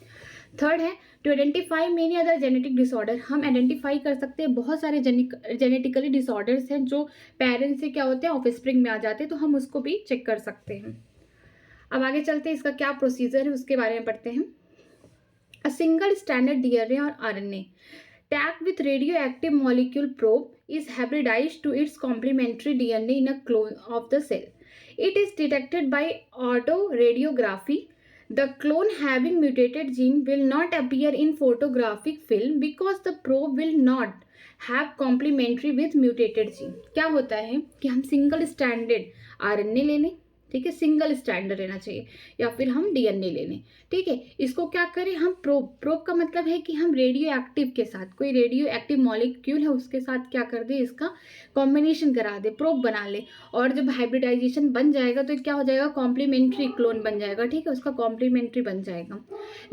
A: थर्ड है to identify many other genetic disorder, हम आइडेंटिफाई कर सकते हैं बहुत सारे जेनेटिकली डिसऑर्डर्स हैं जो पेरेंट्स से क्या होते हैं, ऑफस्प्रिंग में आ जाते हैं, तो हम उसको भी चेक कर सकते हैं। अब आगे चलते हैं, इसका क्या प्रोसीजर है उसके बारे में पढ़ते हैं। अ सिंगल स्टैंडर्ड डीएनए और RNA tagged with radioactive molecule probe is hybridized to its complementary DNA in a clone of the cell. It is detected by autoradiography. The clone having mutated gene will not appear in photographic film because the probe will not have complementary with mutated gene. क्या होता है कि हम single standard RNA ले लें, ठीक है, single strand रहना चाहिए, या फिर हम डीएनए ले लें, ठीक है। इसको क्या करें हम प्रोब का मतलब है कि हम रेडियो एक्टिव के साथ, कोई रेडियो एक्टिव मॉलिक्यूल है उसके साथ क्या कर दे, इसका कॉम्बिनेशन करा दे, प्रोब बना ले, और जब हाइब्रिडाइजेशन बन जाएगा तो क्या हो जाएगा, कॉम्प्लीमेंट्री क्लोन बन जाएगा, ठीक है, उसका कॉम्प्लीमेंट्री बन जाएगा।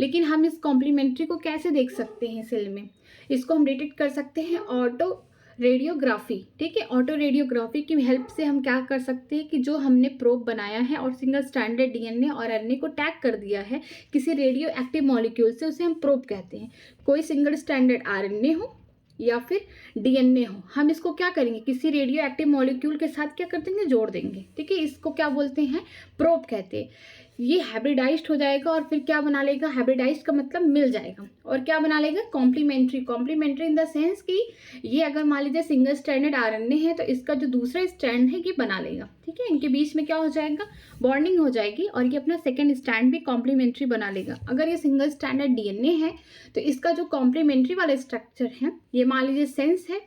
A: लेकिन हम इस कॉम्प्लीमेंट्री को कैसे देख सकते हैं सेल में, इसको हम डिटेक्ट कर सकते हैं ऑटो रेडियोग्राफी, ठीक है। ऑटो रेडियोग्राफी की हेल्प से हम क्या कर सकते हैं कि जो हमने प्रोब बनाया है और सिंगल स्ट्रैंडेड डीएनए और आरएनए को टैग कर दिया है किसी रेडियो एक्टिव मॉलिक्यूल से, उसे हम प्रोब कहते हैं। कोई सिंगल स्ट्रैंडेड आरएनए हो या फिर डीएनए हो, हम इसको क्या करेंगे, किसी रेडियो एक्टिव मॉलिक्यूल के साथ क्या कर देंगे, जोड़ देंगे, ठीक है। इसको क्या बोलते हैं, प्रोब कहते हैं। ये हाइब्रिडाइज्ड हो जाएगा और फिर क्या बना लेगा, हाइब्रिडाइज्ड का मतलब मिल जाएगा, और क्या बना लेगा, complementary. Complementary in the sense कि ये अगर मान लीजिए सिंगल स्ट्रैंडेड आरएनए है तो इसका जो दूसरा स्ट्रैंड है ये बना लेगा, ठीक है। इनके बीच में क्या हो जाएगा, बॉन्डिंग हो जाएगी, और ये अपना सेकेंड स्ट्रैंड भी कॉम्प्लीमेंट्री बना लेगा। अगर ये सिंगल स्ट्रैंडेड डीएनए है तो इसका जो कॉम्प्लीमेंट्री वाला स्ट्रक्चर है, ये मान लीजिए सेंस है,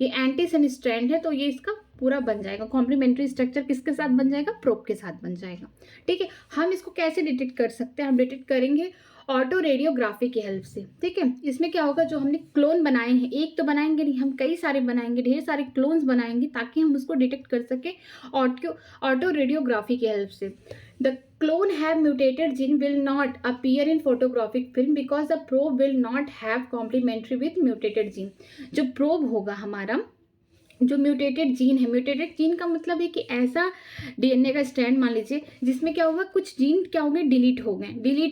A: ये एंटी सेंस स्ट्रैंड है, तो ये इसका पूरा बन जाएगा। कॉम्प्लीमेंट्री स्ट्रक्चर किसके साथ बन जाएगा, प्रोब के साथ बन जाएगा, ठीक है। हम इसको कैसे डिटेक्ट कर सकते हैं, हम डिटेक्ट करेंगे ऑटो रेडियोग्राफी की हेल्प से, ठीक है। इसमें क्या होगा, जो हमने क्लोन बनाए हैं, एक तो बनाएंगे नहीं, हम कई सारे बनाएंगे, ढेर सारे क्लोन्स बनाएंगे ताकि हम उसको डिटेक्ट कर सके ऑटो रेडियोग्राफी की हेल्प से। The clone have mutated gene will not appear in photographic film because the probe will not have complementary with mutated gene। जो प्रोब होगा हमारा, जो म्यूटेटेड जीन है, म्यूटेटेड जीन का मतलब है कि ऐसा डीएनए का स्ट्रैंड मान लीजिए जिसमें क्या होगा, कुछ जीन क्या होंगे, डिलीट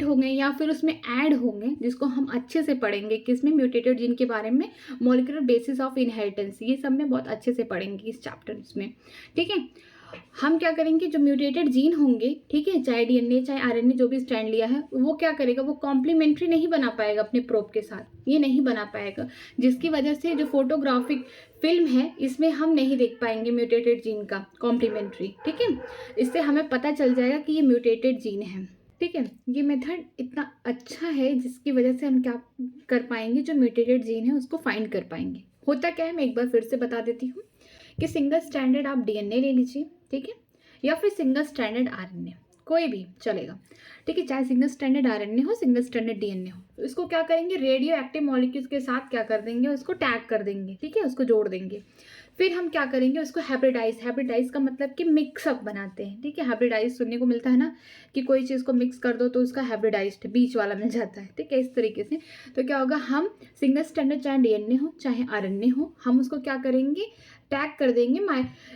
A: हो गए या फिर उसमें ऐड होंगे, जिसको हम अच्छे से पढ़ेंगे किसमें, म्यूटेटेड जीन के बारे में, मॉलिक्यूलर बेसिस ऑफ इनहेरिटेंस, ये सब में बहुत अच्छे से पढ़ेंगे इस चैप्टर में, ठीक है। हम क्या करेंगे, जो म्यूटेटेड जीन होंगे, ठीक है, चाहे डीएनए चाहे आरएनए जो भी स्ट्रैंड लिया है, वो क्या करेगा, वो कॉम्प्लीमेंट्री नहीं बना पाएगा अपने प्रोब के साथ, ये नहीं बना पाएगा, जिसकी वजह से जो फोटोग्राफिक फिल्म है इसमें हम नहीं देख पाएंगे म्यूटेटेड जीन का कॉम्प्लीमेंट्री, ठीक है। इससे हमें पता चल जाएगा कि ये म्यूटेटेड जीन है, ठीक है। ये मेथड इतना अच्छा है जिसकी वजह से हम क्या कर पाएंगे, जो म्यूटेटेड जीन है उसको फाइंड कर पाएंगे। होता क्या है, मैं एक बार फिर से बता देती हूँ कि सिंगल स्ट्रैंडेड आप डीएनए ले लीजिए, ठीक है, या फिर सिंगल स्ट्रैंडेड आरएनए, कोई भी चलेगा, ठीक है, चाहे सिंगल स्ट्रैंडेड आरएनए हो, सिंगल स्ट्रैंडेड डीएनए हो। तो इसको क्या करेंगे, रेडियो एक्टिव मॉलिक्यूल्स के साथ क्या कर देंगे, उसको टैग कर देंगे, ठीक है, उसको जोड़ देंगे। फिर हम क्या करेंगे, उसको हाइब्रिडाइज का मतलब कि मिक्सअप बनाते हैं, ठीक है। हाइब्रिडाइज सुनने को मिलता है ना कि कोई चीज़ को मिक्स कर दो तो उसका हाइब्रिडाइज्ड बीच वाला मिल जाता है, ठीक है, इस तरीके से। तो क्या होगा, हम सिंगल स्ट्रैंडेड चाहे डीएनए हो चाहे आरएनए हो, हम उसको क्या करेंगे, टैग कर देंगे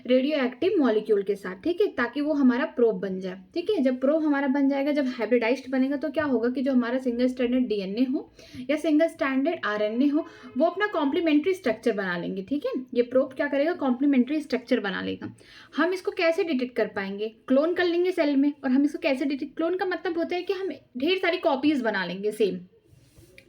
A: रेडियो एक्टिव मॉलिक्यूल के साथ, ठीक है, ताकि वो हमारा प्रोब बन जाए, ठीक है। जब प्रोब हमारा बन जाएगा, जब हाइब्रिडाइज्ड बनेगा तो क्या होगा कि जो हमारा सिंगल स्ट्रैंडेड डीएनए हो या सिंगल स्ट्रैंडेड आरएनए हो, वो अपना कॉम्प्लीमेंट्री स्ट्रक्चर बना लेंगे, ठीक है। ये प्रोब क्या करेगा, कॉम्प्लीमेंट्री स्ट्रक्चर बना लेगा। हम इसको कैसे डिटेक्ट कर पाएंगे, क्लोन कर लेंगे सेल में, और हम इसको कैसे डिटेक्ट, क्लोन का मतलब होता है कि हम ढेर सारी कॉपीज बना लेंगे सेम,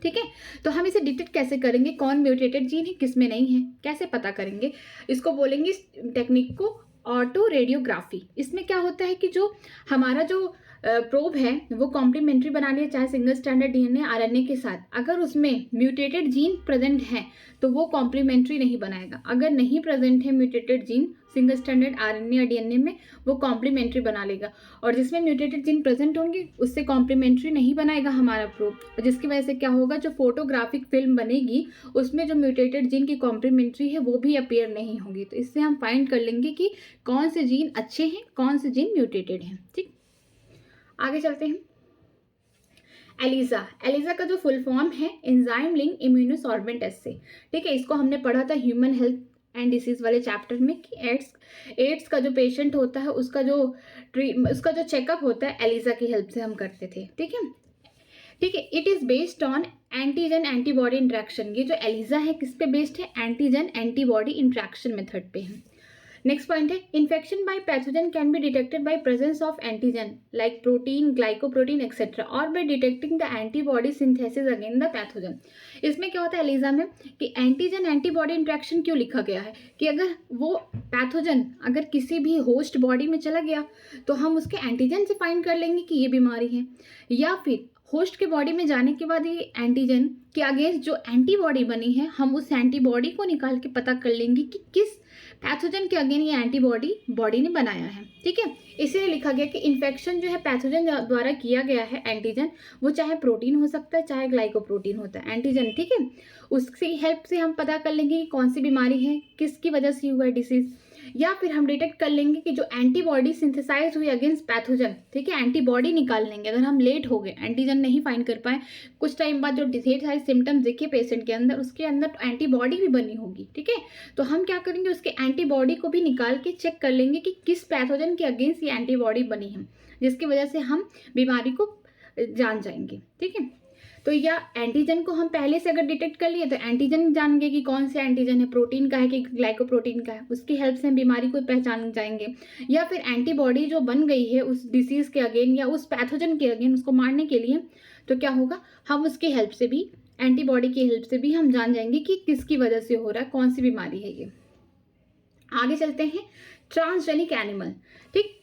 A: ठीक है। तो हम इसे डिटेक्ट कैसे करेंगे, कौन म्यूटेटेड जीन है किस में नहीं है, कैसे पता करेंगे, इसको बोलेंगे इस टेक्निक को ऑटो रेडियोग्राफी। इसमें क्या होता है कि जो हमारा जो प्रोब है वो कॉम्प्लीमेंट्री बना लिया, चाहे सिंगल स्ट्रैंडेड डीएनए आरएनए के साथ, अगर उसमें म्यूटेटेड जीन प्रेजेंट है तो वो कॉम्प्लीमेंट्री नहीं बनाएगा, अगर नहीं प्रेजेंट है mutated gene single stranded RNA या डीएनए में, वो कॉम्प्लीमेंट्री बना लेगा, और जिसमें म्यूटेटेड जीन प्रेजेंट होंगे उससे कॉम्प्लीमेंट्री नहीं बनाएगा हमारा प्रोब, जिसकी वजह से क्या होगा, जो फोटोग्राफिक फिल्म बनेगी उसमें जो म्यूटेटेड जीन की कॉम्प्लीमेंट्री है वो भी अपीयर नहीं होगी। तो इससे हम फाइंड कर लेंगे कि कौन से जीन अच्छे हैं, कौन से जीन म्यूटेटेड हैं, ठीक। आगे चलते हैं। एलिजा का जो फुल फॉर्म है एंजाइम लिंक इम्यूनोसॉर्बेंट एस्से, ठीक है। इसको हमने पढ़ा था ह्यूमन हेल्थ एंड डिसीज वाले चैप्टर में कि एड्स का जो पेशेंट होता है उसका जो चेकअप होता है एलिजा की हेल्प से हम करते थे, ठीक है, ठीक है। It is based on antigen antibody interaction. ये जो एलिजा है किस पे बेस्ड है, एंटीजन एंटीबॉडी इंट्रैक्शन मेथड पे है। नेक्स्ट पॉइंट है, infection by pathogen can be detected by presence of antigen like protein, glycoprotein etcetera, और by detecting the antibody synthesis again the pathogen. इसमें क्या होता है एलिजा में कि एंटीजन एंटीबॉडी इंट्रैक्शन क्यों लिखा गया है कि अगर वो पैथोजन अगर किसी भी होस्ट बॉडी में चला गया तो हम उसके एंटीजन से फाइंड कर लेंगे कि ये बीमारी है, या फिर होस्ट के बॉडी में जाने के बाद ये एंटीजन के अगेंस्ट जो एंटीबॉडी बनी है हम उस एंटीबॉडी को निकाल के पता कर लेंगे कि किस पैथोजन के अगेन ये एंटीबॉडी बॉडी ने बनाया है, ठीक है। इसीलिए लिखा गया कि इन्फेक्शन जो है पैथोजन द्वारा किया गया है एंटीजन, वो चाहे प्रोटीन हो सकता है चाहे ग्लाइकोप्रोटीन होता है एंटीजन, ठीक है। उसकी हेल्प से हम पता कर लेंगे कि कौन सी बीमारी है, किसकी वजह से हुआ है डिसीज, या फिर हम डिटेक्ट कर लेंगे कि जो एंटीबॉडी सिंथेसाइज हुई अगेंस्ट पैथोजन, ठीक है, एंटीबॉडी निकाल लेंगे। अगर हम लेट हो गए, एंटीजन नहीं फाइंड कर पाए, कुछ टाइम बाद जो ढेर सारे सिम्टम्स दिखे पेशेंट के अंदर, उसके अंदर तो एंटीबॉडी भी बनी होगी, ठीक है। तो हम क्या करेंगे, उसके एंटीबॉडी को भी निकाल के चेक कर लेंगे कि किस पैथोजन के अगेंस्ट ये एंटीबॉडी बनी है, जिसकी वजह से हम बीमारी को जान जाएंगे, ठीक है। तो या एंटीजन को हम पहले से अगर डिटेक्ट कर लिए तो एंटीजन जान गए कि कौन से एंटीजन है, प्रोटीन का है कि ग्लाइकोप्रोटीन का है, उसकी हेल्प से हम बीमारी को पहचान जाएंगे। या फिर एंटीबॉडी जो बन गई है उस डिसीज के अगेन या उस पैथोजन के अगेन, उसको मारने के लिए, तो क्या होगा, हम उसकी हेल्प से भी, एंटीबॉडी की हेल्प से भी हम जान जाएंगे कि किसकी वजह से हो रहा है, कौन सी बीमारी है ये। आगे चलते हैं, ट्रांसजेनिक एनिमल, ठीक।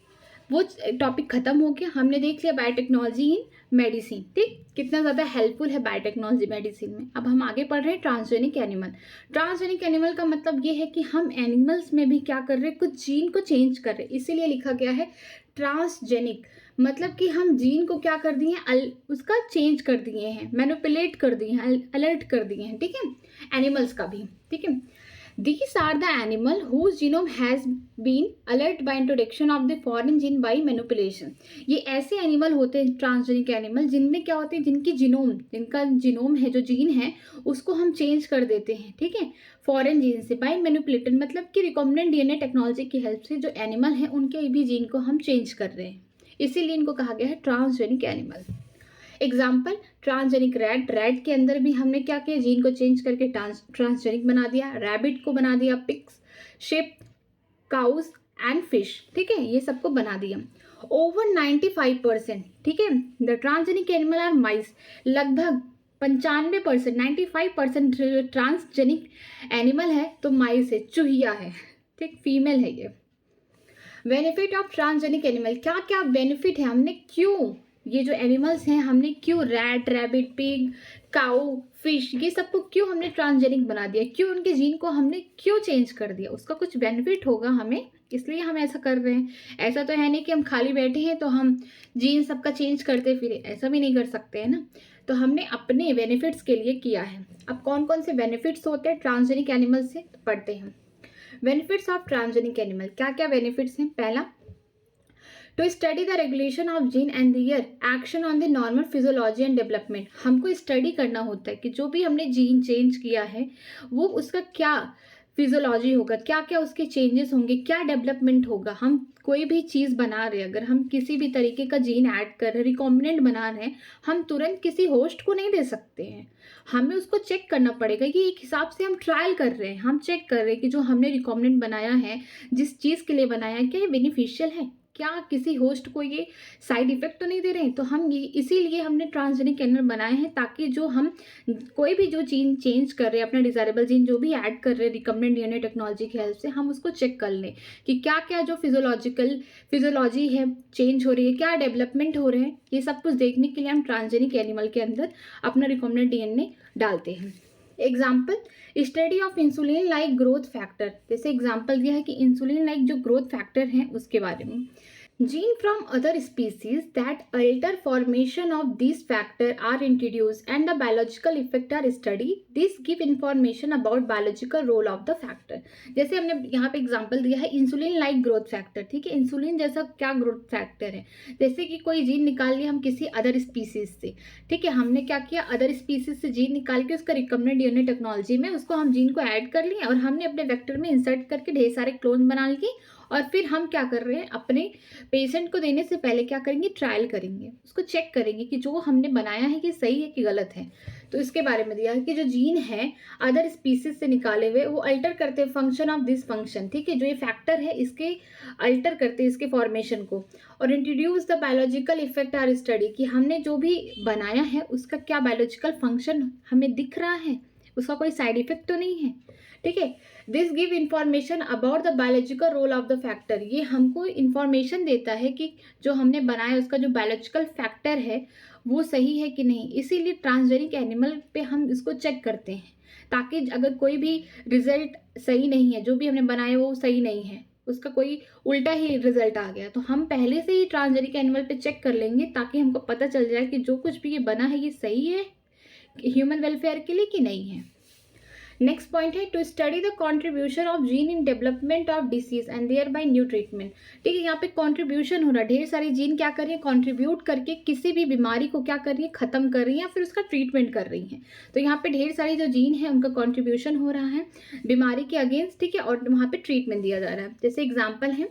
A: वो टॉपिक खत्म हो गया, हमने देख लिया बायोटेक्नोलॉजी इन मेडिसिन, ठीक, कितना ज़्यादा हेल्पफुल है बायोटेक्नोलॉजी मेडिसिन में। अब हम आगे पढ़ रहे हैं ट्रांसजेनिक एनिमल। ट्रांसजेनिक एनिमल का मतलब ये है कि हम एनिमल्स में भी क्या कर रहे हैं, कुछ जीन को चेंज कर रहे हैं, इसीलिए लिखा गया है ट्रांसजेनिक। मतलब कि हम जीन को क्या कर दिए हैं, उसका चेंज कर दिए हैं, मैनिपुलेट कर दिए हैं, अलर्ट कर दिए हैं, ठीक है, एनिमल्स का भी, ठीक है। These are the animal whose genome has been altered by introduction of the foreign gene by manipulation. ये ऐसे एनिमल होते हैं ट्रांसजेनिक एनिमल जिनमें क्या होते हैं, जिनका जीनोम है, जो जीन है उसको हम चेंज कर देते हैं, ठीक है, फॉरेन जीन से, बाय मैनिपुलेटेड मतलब कि रिकॉम्बिनेंट डीएनए टेक्नोलॉजी की हेल्प से जो एनिमल है उनके भी जीन को हम चेंज कर रहे हैं, इसीलिए इनको कहा गया है transgenic animal. Example, transgenic rat के अंदर भी हमने क्या किया, जीन को चेंज करके ट्रांसजेनिक बना दिया, रैबिट को बना दिया pigs, ship, cause and fish, ठीक है, ये सबको बना दिया। ओवर 95%, ठीक है, द ट्रांसजेनिक एनिमल आर माइस, लगभग 95%, 95% जो ट्रांसजेनिक एनिमल है तो माइस है, चूहिया है, ठीक, फीमेल है ये। बेनिफिट ऑफ ट्रांसजेनिक एनिमल, क्या क्या बेनिफिट है, हमने क्यों ये जो एनिमल्स हैं हमने क्यों रैट, रैबिट, पिग, काऊ, फिश, ये सबको क्यों हमने ट्रांसजेनिक बना दिया, क्यों उनके जीन को हमने क्यों चेंज कर दिया, उसका कुछ बेनिफिट होगा हमें, इसलिए हम ऐसा कर रहे हैं। ऐसा तो है नहीं कि हम खाली बैठे हैं तो हम जीन सबका चेंज करते फिरे, ऐसा भी नहीं कर सकते हैं ना। तो हमने अपने बेनिफिट्स के लिए किया है। अब कौन कौन से बेनिफिट्स होते हैं ट्रांसजेनिक एनिमल से, तो पढ़ते हैं। बेनिफिट्स ऑफ ट्रांसजेनिक एनिमल, क्या क्या बेनिफिट्स हैं। पहला, to study the regulation of gene and their action on the normal physiology and development, हमको स्टडी करना होता है कि जो भी हमने जीन चेंज किया है वो उसका क्या फिजियोलॉजी होगा, क्या क्या उसके चेंजेस होंगे, क्या डेवलपमेंट होगा। हम कोई भी चीज़ बना रहे हैं, अगर हम किसी भी तरीके का जीन ऐड कर रहे हैं, रिकॉम्बिनेंट बना रहे हैं, हम तुरंत किसी होस्ट को नहीं दे सकते हैं, हमें उसको चेक करना पड़ेगा। ये एक हिसाब से हम ट्रायल कर रहे हैं, हम चेक कर रहे हैं कि जो हमने रिकॉम्बिनेंट बनाया है, जिस चीज़ के लिए बनाया है, क्या ये बेनिफिशियल है, क्या किसी होस्ट को ये साइड इफेक्ट तो नहीं दे रहे हैं। तो हम ये इसीलिए हमने ट्रांसजेनिक एनिमल बनाए हैं, ताकि जो हम कोई भी जो जीन चेंज कर रहे हैं, अपना डिजायरेबल जीन जो भी ऐड कर रहे हैं रिकम्बिनेंट डीएनए टेक्नोलॉजी की हेल्प से, हम उसको चेक कर लें कि क्या क्या जो फिजियोलॉजी है चेंज हो रही है, क्या डेवलपमेंट हो रहे हैं, ये सब कुछ देखने के लिए हम ट्रांसजेनिक एनिमल के अंदर अपना रिकम्बिनेंट डीएनए डालते हैं। Example, study of insulin like growth factor, जैसे एग्जाम्पल दिया है कि इंसुलिन लाइक जो ग्रोथ फैक्टर है उसके बारे में। Gene from other species that alter formation of these factor are introduced and the biological effect are studied. This give information about biological role of the factor. जैसे हमने यहाँ पे example दिया है इंसुलिन लाइक ग्रोथ फैक्टर, ठीक है, insulin जैसा क्या ग्रोथ फैक्टर है, जैसे कि कोई जीन निकाल लिया हम किसी अदर स्पीसीज से, ठीक है, हमने क्या किया, अदर स्पीसीज से जीन निकाल के उसका रिकम्बिनेंट डीएनए टेक्नोलॉजी में उसको हम जीन को ऐड कर लिए और हमने अपने वेक्टर में इंसर्ट करके ढेर सारे क्लोन बना लिए। और फिर हम क्या कर रहे हैं, अपने पेशेंट को देने से पहले क्या करेंगे, ट्रायल करेंगे, उसको चेक करेंगे कि जो हमने बनाया है कि सही है कि गलत है। तो इसके बारे में दिया है कि जो जीन है अदर स्पीसीज से निकाले हुए वो अल्टर करते हैं फंक्शन ऑफ दिस फंक्शन, ठीक है, जो ये फैक्टर है इसके अल्टर करते हैं इसके फॉर्मेशन को। और introduce the biological effect are study, कि हमने जो भी बनाया है उसका क्या बायोलॉजिकल फंक्शन हमें दिख रहा है, उसका कोई साइड इफेक्ट तो नहीं है, ठीक है। This give information about the biological role of the factor, ये हमको इंफॉर्मेशन देता है कि जो हमने बनाया उसका जो बायोलॉजिकल फैक्टर है वो सही है कि नहीं। इसीलिए ट्रांसजेनिक एनिमल पे हम इसको चेक करते हैं, ताकि अगर कोई भी रिजल्ट सही नहीं है, जो भी हमने बनाया वो सही नहीं है, उसका कोई उल्टा ही रिजल्ट आ गया, तो हम पहले से ही ट्रांसजेनिक एनिमल पे चेक कर लेंगे, ताकि हमको पता चल जाए कि जो कुछ भी ये बना है ये सही है ह्यूमन वेलफेयर के लिए कि नहीं है। नेक्स्ट पॉइंट है to study the contribution of gene in development of disease and thereby new treatment. ठीक है, यहाँ पे कॉन्ट्रीब्यूशन हो रहा है, ढेर सारी जीन क्या कर रही है, कॉन्ट्रीब्यूट करके किसी भी बीमारी को क्या कर रही है, खत्म कर रही है या फिर उसका ट्रीटमेंट कर रही है। तो यहाँ पे ढेर सारी जो जीन है उनका कॉन्ट्रीब्यूशन हो रहा है बीमारी के अगेंस्ट, ठीक है, और वहाँ पे ट्रीटमेंट दिया जा रहा है। जैसे एग्जाम्पल है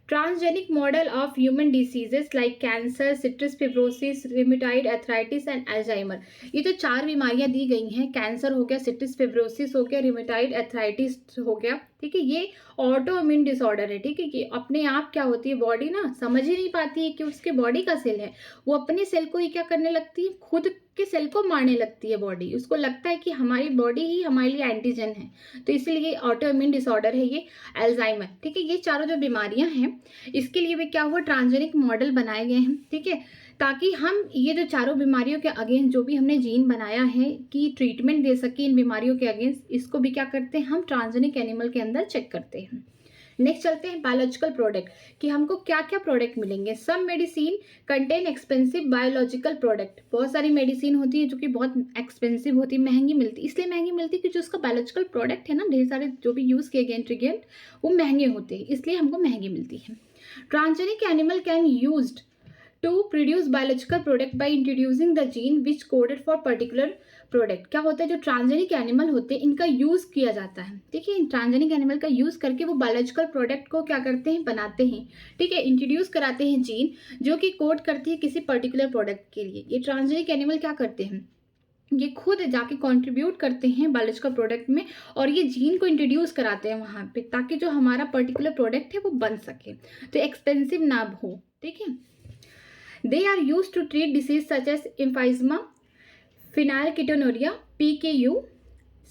A: transgenic model of human diseases like cancer, citrus fibrosis, rheumatoid arthritis and Alzheimer. ये जो 4 बीमारियां दी गई हैं, कैंसर हो गया, सिट्रस फिब्रोसिस हो गया, रिमेटॉइड अर्थराइटिस हो गया, ठीक है, ये ऑटो इम्यून डिसऑर्डर है। ठीक है, कि अपने आप क्या होती है, बॉडी ना समझ ही नहीं पाती है कि उसके बॉडी का सेल है, वो अपने सेल को ही क्या करने लगती है, खुद के सेल को मारने लगती है बॉडी। उसको लगता है कि हमारी बॉडी ही हमारे लिए एंटीजन है, तो इसीलिए ऑटो इम्यून डिसऑर्डर है ये अल्जाइमर। ठीक है, ये चारों जो बीमारियां हैं इसके लिए भी क्या हुआ, ट्रांसजेनिक मॉडल बनाए गए हैं। ठीक है, ताकि हम ये जो चारों बीमारियों के अगेंस्ट जो भी हमने जीन बनाया है कि ट्रीटमेंट दे सके इन बीमारियों के अगेंस्ट, इसको भी क्या करते हैं हम ट्रांसजेनिक एनिमल के अंदर चेक करते हैं। नेक्स्ट चलते हैं बायोलॉजिकल प्रोडक्ट, कि हमको क्या क्या प्रोडक्ट मिलेंगे। Some medicine contain expensive biological product. बहुत सारी मेडिसिन होती है जो कि बहुत एक्सपेंसिव होती है, महंगी मिलती है। इसलिए महंगी मिलती है कि जो उसका बायोलॉजिकल प्रोडक्ट है ना, ढेर सारे जो भी यूज़ किए गए इंग्रेडिएंट वो महंगे होते हैं, इसलिए हमको महंगी मिलती है। Transgenic animal can used to produce biological product by introducing the gene which coded for particular product. क्या होता है, जो ट्रांसजेनिक एनिमल होते हैं इनका यूज किया जाता है। ठीक है, ट्रांसजेनिक एनिमल का यूज करके वो बायोलॉजिकल प्रोडक्ट को क्या करते हैं, बनाते हैं। ठीक है, इंट्रोड्यूस कराते हैं जीन जो कि कोड करती है किसी पर्टिकुलर प्रोडक्ट के लिए। ये ट्रांसजेनिक एनिमल क्या करते हैं, ये खुद जाके कंट्रीब्यूट करते हैं बायोलॉजिकल प्रोडक्ट में, और ये जीन को इंट्रोड्यूस कराते हैं वहाँ पे, ताकि जो हमारा पर्टिकुलर प्रोडक्ट है वो बन सके, तो एक्सपेंसिव ना हो। ठीक है, they are used to treat disease such as emphysema, phenylketonuria, PKU,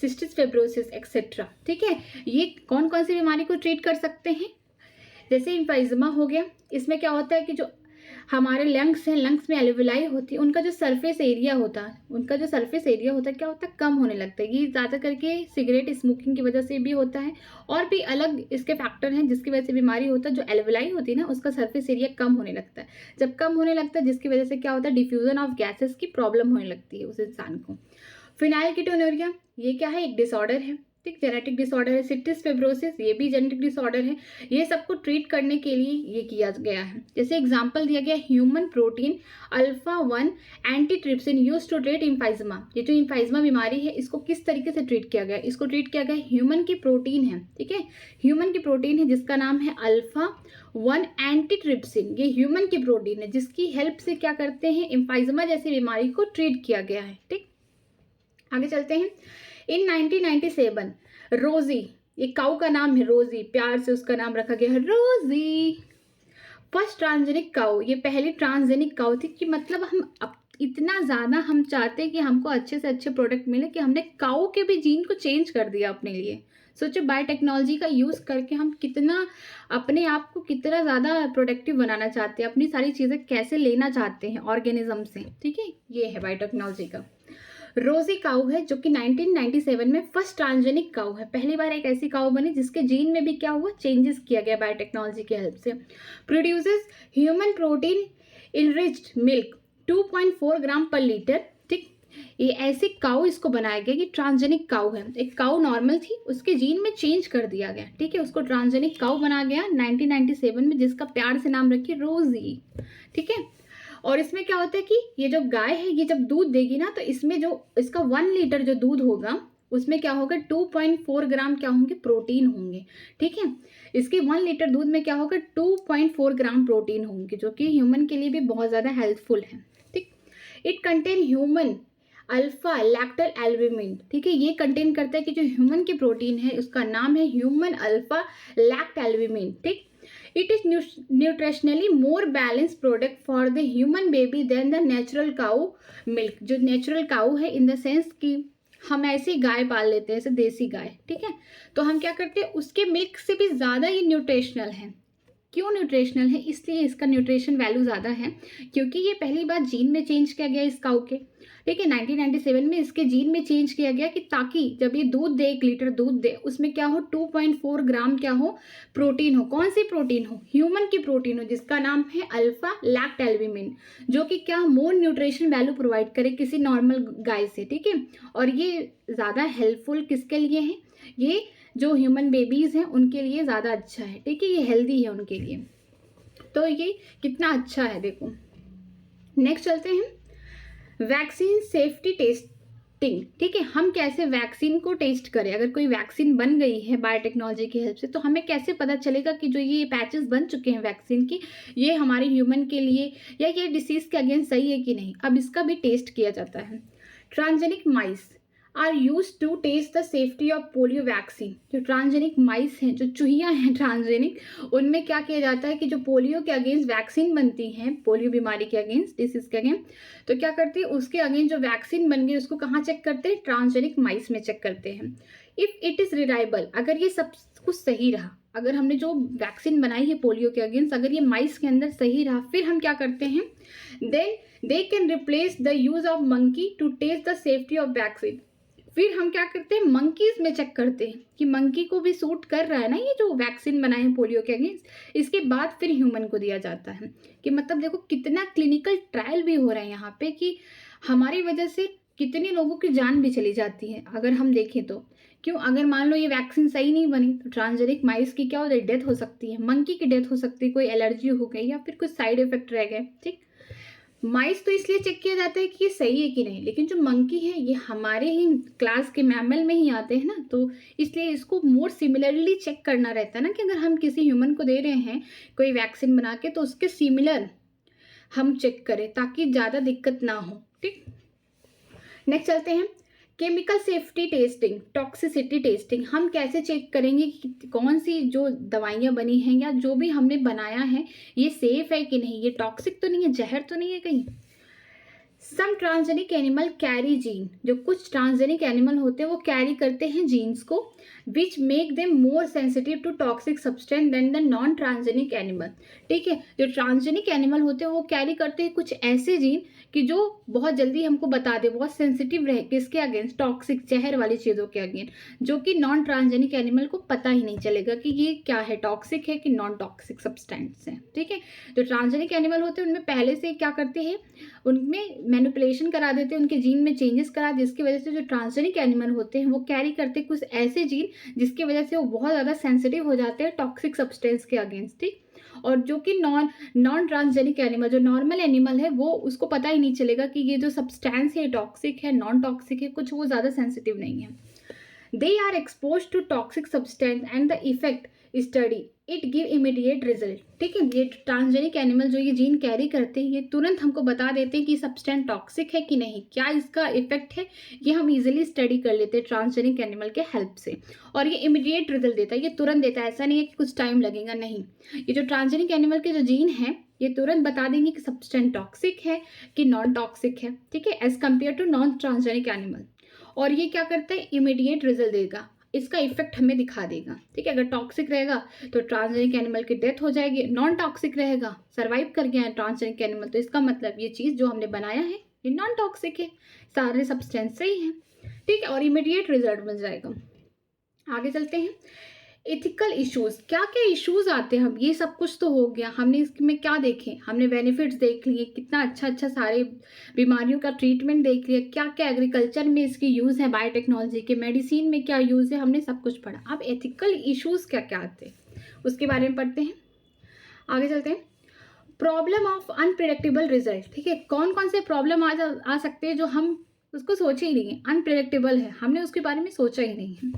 A: cystic fibrosis etc. ठीक है, ये कौन कौन सी बीमारी को ट्रीट कर सकते हैं, जैसे इम्फाइजमा हो गया, इसमें क्या होता है कि जो हमारे लंग्स हैं, लंग्स में एल्वेलाई होती है, उनका जो सरफेस एरिया होता है, क्या होता है, कम होने लगता है। ये ज़्यादा करके सिगरेट स्मोकिंग की वजह से भी होता है, और भी अलग इसके फैक्टर हैं जिसकी वजह से बीमारी होता है। जो एल्वेलाई होती है ना, उसका सरफेस एरिया कम होने लगता है। जब कम होने लगता है जिसकी वजह से क्या होता है, डिफ्यूजन ऑफ गैसेस की प्रॉब्लम होने लगती है उस इंसान को। फिनाइलकीटोनुरिया, ये क्या है, एक डिसऑर्डर है, ठीक, जेनेटिक डिसऑर्डर है। सिस्टिस फिब्रोसिस, ये भी जेनेटिक डिसऑर्डर है। ये सबको ट्रीट करने के लिए ये किया गया है। जैसे एग्जांपल दिया गया, human protein alpha 1 antitrypsin use to treat emphysema. ये जो इम्फाइजमा बीमारी है इसको किस तरीके से ट्रीट किया गया, इसको ट्रीट किया गया ह्यूमन की प्रोटीन है। ठीक है, ह्यूमन की प्रोटीन है जिसका नाम है अल्फा 1 एंटीट्रिप्सिन। ये ह्यूमन की प्रोटीन है जिसकी हेल्प से क्या करते हैं, इम्फाइजमा जैसी बीमारी को ट्रीट किया गया है। ठीक, आगे चलते हैं। इन 1997 रोजी, ये काऊ का नाम है रोजी, प्यार से उसका नाम रखा गया है रोजी। फर्स्ट ट्रांसजेनिक काऊ, ये पहली ट्रांसजेनिक काऊ थी, कि मतलब हम इतना ज़्यादा हम चाहते हैं कि हमको अच्छे से अच्छे प्रोडक्ट मिले कि हमने काऊ के भी जीन को चेंज कर दिया अपने लिए। सोचो बायोटेक्नोलॉजी का यूज़ करके हम कितना अपने आप को कितना ज़्यादा प्रोडक्टिव बनाना चाहते हैं, अपनी सारी चीज़ें कैसे लेना चाहते हैं ऑर्गेनिज्म से। ठीक है, ये है बायोटेक्नोलॉजी का। रोजी काऊ है जो कि 1997 में फर्स्ट ट्रांसजेनिक काऊ है। पहली बार एक ऐसी काऊ बनी जिसके जीन में भी क्या हुआ, चेंजेस किया गया बायोटेक्नोलॉजी की हेल्प से। Produces human protein enriched milk 2.4 ग्राम पर लीटर। ठीक, ये ऐसी काऊ इसको बनाया गया कि ट्रांसजेनिक काऊ है। एक काऊ नॉर्मल थी, उसके जीन में चेंज कर दिया गया। ठीक है, उसको ट्रांसजेनिक काऊ बना गया 1997 में, जिसका प्यार से नाम रखिए रोजी। ठीक है, और इसमें क्या होता है कि ये जो गाय है ये जब दूध देगी ना, तो इसमें जो इसका 1 लीटर जो दूध होगा उसमें क्या होगा, 2.4 ग्राम क्या होंगे, प्रोटीन होंगे। ठीक है, इसके 1 लीटर दूध में क्या होगा, 2.4 ग्राम प्रोटीन होंगे, जो कि ह्यूमन के लिए भी बहुत ज़्यादा हेल्पफुल है। ठीक, it contain human alpha lactalbumin. ठीक है, ये कंटेन करता है कि जो ह्यूमन की प्रोटीन है उसका नाम है ह्यूमन अल्फा लैक्ट एल्ब्यूमिन। ठीक, it is nutritionally more balanced product for the human baby than the natural cow milk। जो natural cow है in the sense कि हम ऐसे ही गाय पाल लेते हैं, ऐसे देसी गाय, ठीक है। तो हम क्या करते हैं, उसके मिल्क से भी ज़्यादा ये न्यूट्रिशनल है। क्यों न्यूट्रिशनल है? इसलिए इसका न्यूट्रिशन वैल्यू ज़्यादा है क्योंकि ये पहली बार जीन में चेंज किया गया इस काऊ के, ठीक है। 1997 में इसके जीन में चेंज किया गया कि ताकि जब ये दूध दे, 1 लीटर दूध दे, उसमें क्या हो, 2.4 ग्राम क्या हो, प्रोटीन हो। कौन सी प्रोटीन हो? ह्यूमन की प्रोटीन हो, जिसका नाम है अल्फा लैक्टोल्बिमिन, जो कि क्या, मोर न्यूट्रिशन वैल्यू प्रोवाइड करे किसी नॉर्मल गाय से, ठीक है। और ये ज़्यादा हेल्पफुल किसके लिए है? ये जो ह्यूमन बेबीज़ हैं उनके लिए ज़्यादा अच्छा है, ठीक है। ये हेल्दी है उनके लिए। तो ये कितना अच्छा है, देखो। नेक्स्ट चलते हैं, वैक्सीन सेफ्टी टेस्टिंग, ठीक है। हम कैसे वैक्सीन को टेस्ट करें? अगर कोई वैक्सीन बन गई है बायोटेक्नोलॉजी की हेल्प से, तो हमें कैसे पता चलेगा कि जो ये पैचेस बन चुके हैं वैक्सीन की, ये हमारे ह्यूमन के लिए या ये डिसीज़ के अगेंस्ट सही है कि नहीं? अब इसका भी टेस्ट किया जाता है। Transgenic mice are use to test the safety of polio vaccine. जो ट्रांसजेनिक माइस हैं, जो चूहियाँ हैं ट्रांसजेनिक, उनमें क्या किया जाता है कि जो पोलियो के अगेंस्ट वैक्सीन बनती हैं, पोलियो बीमारी के अगेंस्ट, डिसीज के अगेंस्ट, तो क्या करती है, उसके अगेंस्ट जो वैक्सीन बन गई उसको कहाँ चेक करते हैं? ट्रांसजेनिक माइस में चेक करते हैं। इफ इट इज़ रिलायबल, अगर ये सब कुछ सही रहा, अगर हमने जो वैक्सीन बनाई है पोलियो के अगेंस्ट, अगर ये माइस के अंदर सही रहा, फिर हम क्या करते हैं, then they can replace the use of monkey to test the safety of vaccine. फिर हम क्या करते हैं, मंकीज में चेक करते हैं कि मंकी को भी सूट कर रहा है ना ये जो वैक्सीन बनाए हैं पोलियो के अगेंस्ट। इसके बाद फिर ह्यूमन को दिया जाता है। कि मतलब देखो कितना क्लिनिकल ट्रायल भी हो रहा है यहाँ पे, कि हमारी वजह से कितने लोगों की जान भी चली जाती है अगर हम देखें तो। क्यों? अगर मान लो ये वैक्सीन सही नहीं बनी तो ट्रांसजेनिक माइस की क्या हो जाए, डेथ हो सकती है, मंकी की डेथ हो सकती है, कोई एलर्जी हो गई या फिर कुछ साइड इफेक्ट रह गए, ठीक। माइस तो इसलिए चेक किया जाता है कि ये सही है कि नहीं, लेकिन जो मंकी है ये हमारे ही क्लास के मैमल में ही आते हैं ना, तो इसलिए इसको मोर सिमिलरली चेक करना रहता है ना, कि अगर हम किसी ह्यूमन को दे रहे हैं कोई वैक्सीन बना के, तो उसके सिमिलर हम चेक करें ताकि ज़्यादा दिक्कत ना हो, ठीक। नेक्स्ट चलते हैं, chemical safety testing, toxicity testing. हम कैसे चेक करेंगे कि कौन सी जो दवाइयाँ बनी हैं या जो भी हमने बनाया है ये सेफ है कि नहीं, ये टॉक्सिक तो नहीं है, जहर तो नहीं है कहीं। सम ट्रांसजेनिक एनिमल कैरी जीन, जो कुछ ट्रांसजेनिक एनिमल होते हैं वो कैरी करते हैं जीन्स को, which make them more sensitive to toxic substance than the non transgenic animal, ठीक है। जो ट्रांसजेनिक एनिमल होते हैं वो कैरी करते हैं कुछ ऐसे जीन कि जो बहुत जल्दी हमको बता दे, बहुत सेंसिटिव रहे किसके अगेंस्ट, टॉक्सिक जहर वाली चीज़ों के अगेंस्ट, जो कि नॉन ट्रांसजेनिक एनिमल को पता ही नहीं चलेगा कि ये क्या है, टॉक्सिक है कि नॉन टॉक्सिक सब्सटेंस है, ठीक है। जो ट्रांसजेनिक एनिमल होते हैं उनमें पहले से क्या करते हैं, उनमें मैनिपुलेशन करा देते हैं, उनके जीन में चेंजेस करा, जिसकी वजह से जो ट्रांसजेनिक एनिमल होते हैं वो कैरी करते हैं कुछ ऐसे जीन जिसकी वजह से वो बहुत ज़्यादा सेंसिटिव हो जाते हैं टॉक्सिक सब्सटेंस के अगेंस्ट, ठीक। और जो कि नॉन ट्रांसजेनिक एनिमल, जो नॉर्मल एनिमल है, वो उसको पता ही नहीं चलेगा कि ये जो सब्सटेंस है टॉक्सिक है, नॉन टॉक्सिक है, कुछ वो ज़्यादा सेंसिटिव नहीं है। They are expose to toxic substance and the effect study it give immediate result, ठीक है। ये ट्रांसजेनिक एनिमल जो ये जीन कैरी करते हैं ये तुरंत हमको बता देते हैं कि सब्सटेंस टॉक्सिक है कि नहीं, क्या इसका इफेक्ट है, ये हम इजीली स्टडी कर लेते हैं ट्रांसजेनिक एनिमल के हेल्प से। और ये इमीडिएट रिजल्ट देता है, ये तुरंत देता है, ऐसा नहीं है कि कुछ टाइम लगेगा, नहीं। ये जो ट्रांसजेनिक एनिमल के जो जीन है ये तुरंत बता देंगे कि सब्सटेंस टॉक्सिक है कि नॉन टॉक्सिक है, ठीक है, as compare to non transgenic animal. और ये क्या करता है, इमीडिएट रिजल्ट देगा, इसका इफेक्ट हमें दिखा देगा, ठीक है। अगर टॉक्सिक रहेगा तो ट्रांसजेनिक एनिमल की डेथ हो जाएगी, नॉन टॉक्सिक रहेगा, सर्वाइव कर गया है ट्रांसजेनिक एनिमल, तो इसका मतलब ये चीज़ जो हमने बनाया है ये नॉन टॉक्सिक है, सारे सब्सटेंस सही हैं, ठीक है, और इमीडिएट रिजल्ट मिल जाएगा। आगे चलते हैं, एथिकल इश्यूज, क्या क्या इश्यूज आते हैं। हम ये सब कुछ तो हो गया, हमने इसमें क्या देखे, हमने बेनिफिट्स देख लिए, कितना अच्छा अच्छा सारे बीमारियों का ट्रीटमेंट देख लिया, क्या क्या एग्रीकल्चर में इसकी यूज़ है, बायोटेक्नोलॉजी के, मेडिसिन में क्या यूज़ है, हमने सब कुछ पढ़ा। अब एथिकल इश्यूज क्या क्या आते हैं उसके बारे में पढ़ते हैं। आगे चलते हैं, प्रॉब्लम ऑफ अनप्रिडिक्टेबल रिजल्ट, ठीक है। कौन कौन से प्रॉब्लम आ सकते हैं जो हम उसको सोचे ही नहीं है, अनप्रिडिक्टेबल है, हमने उसके बारे में सोचा ही नहीं है।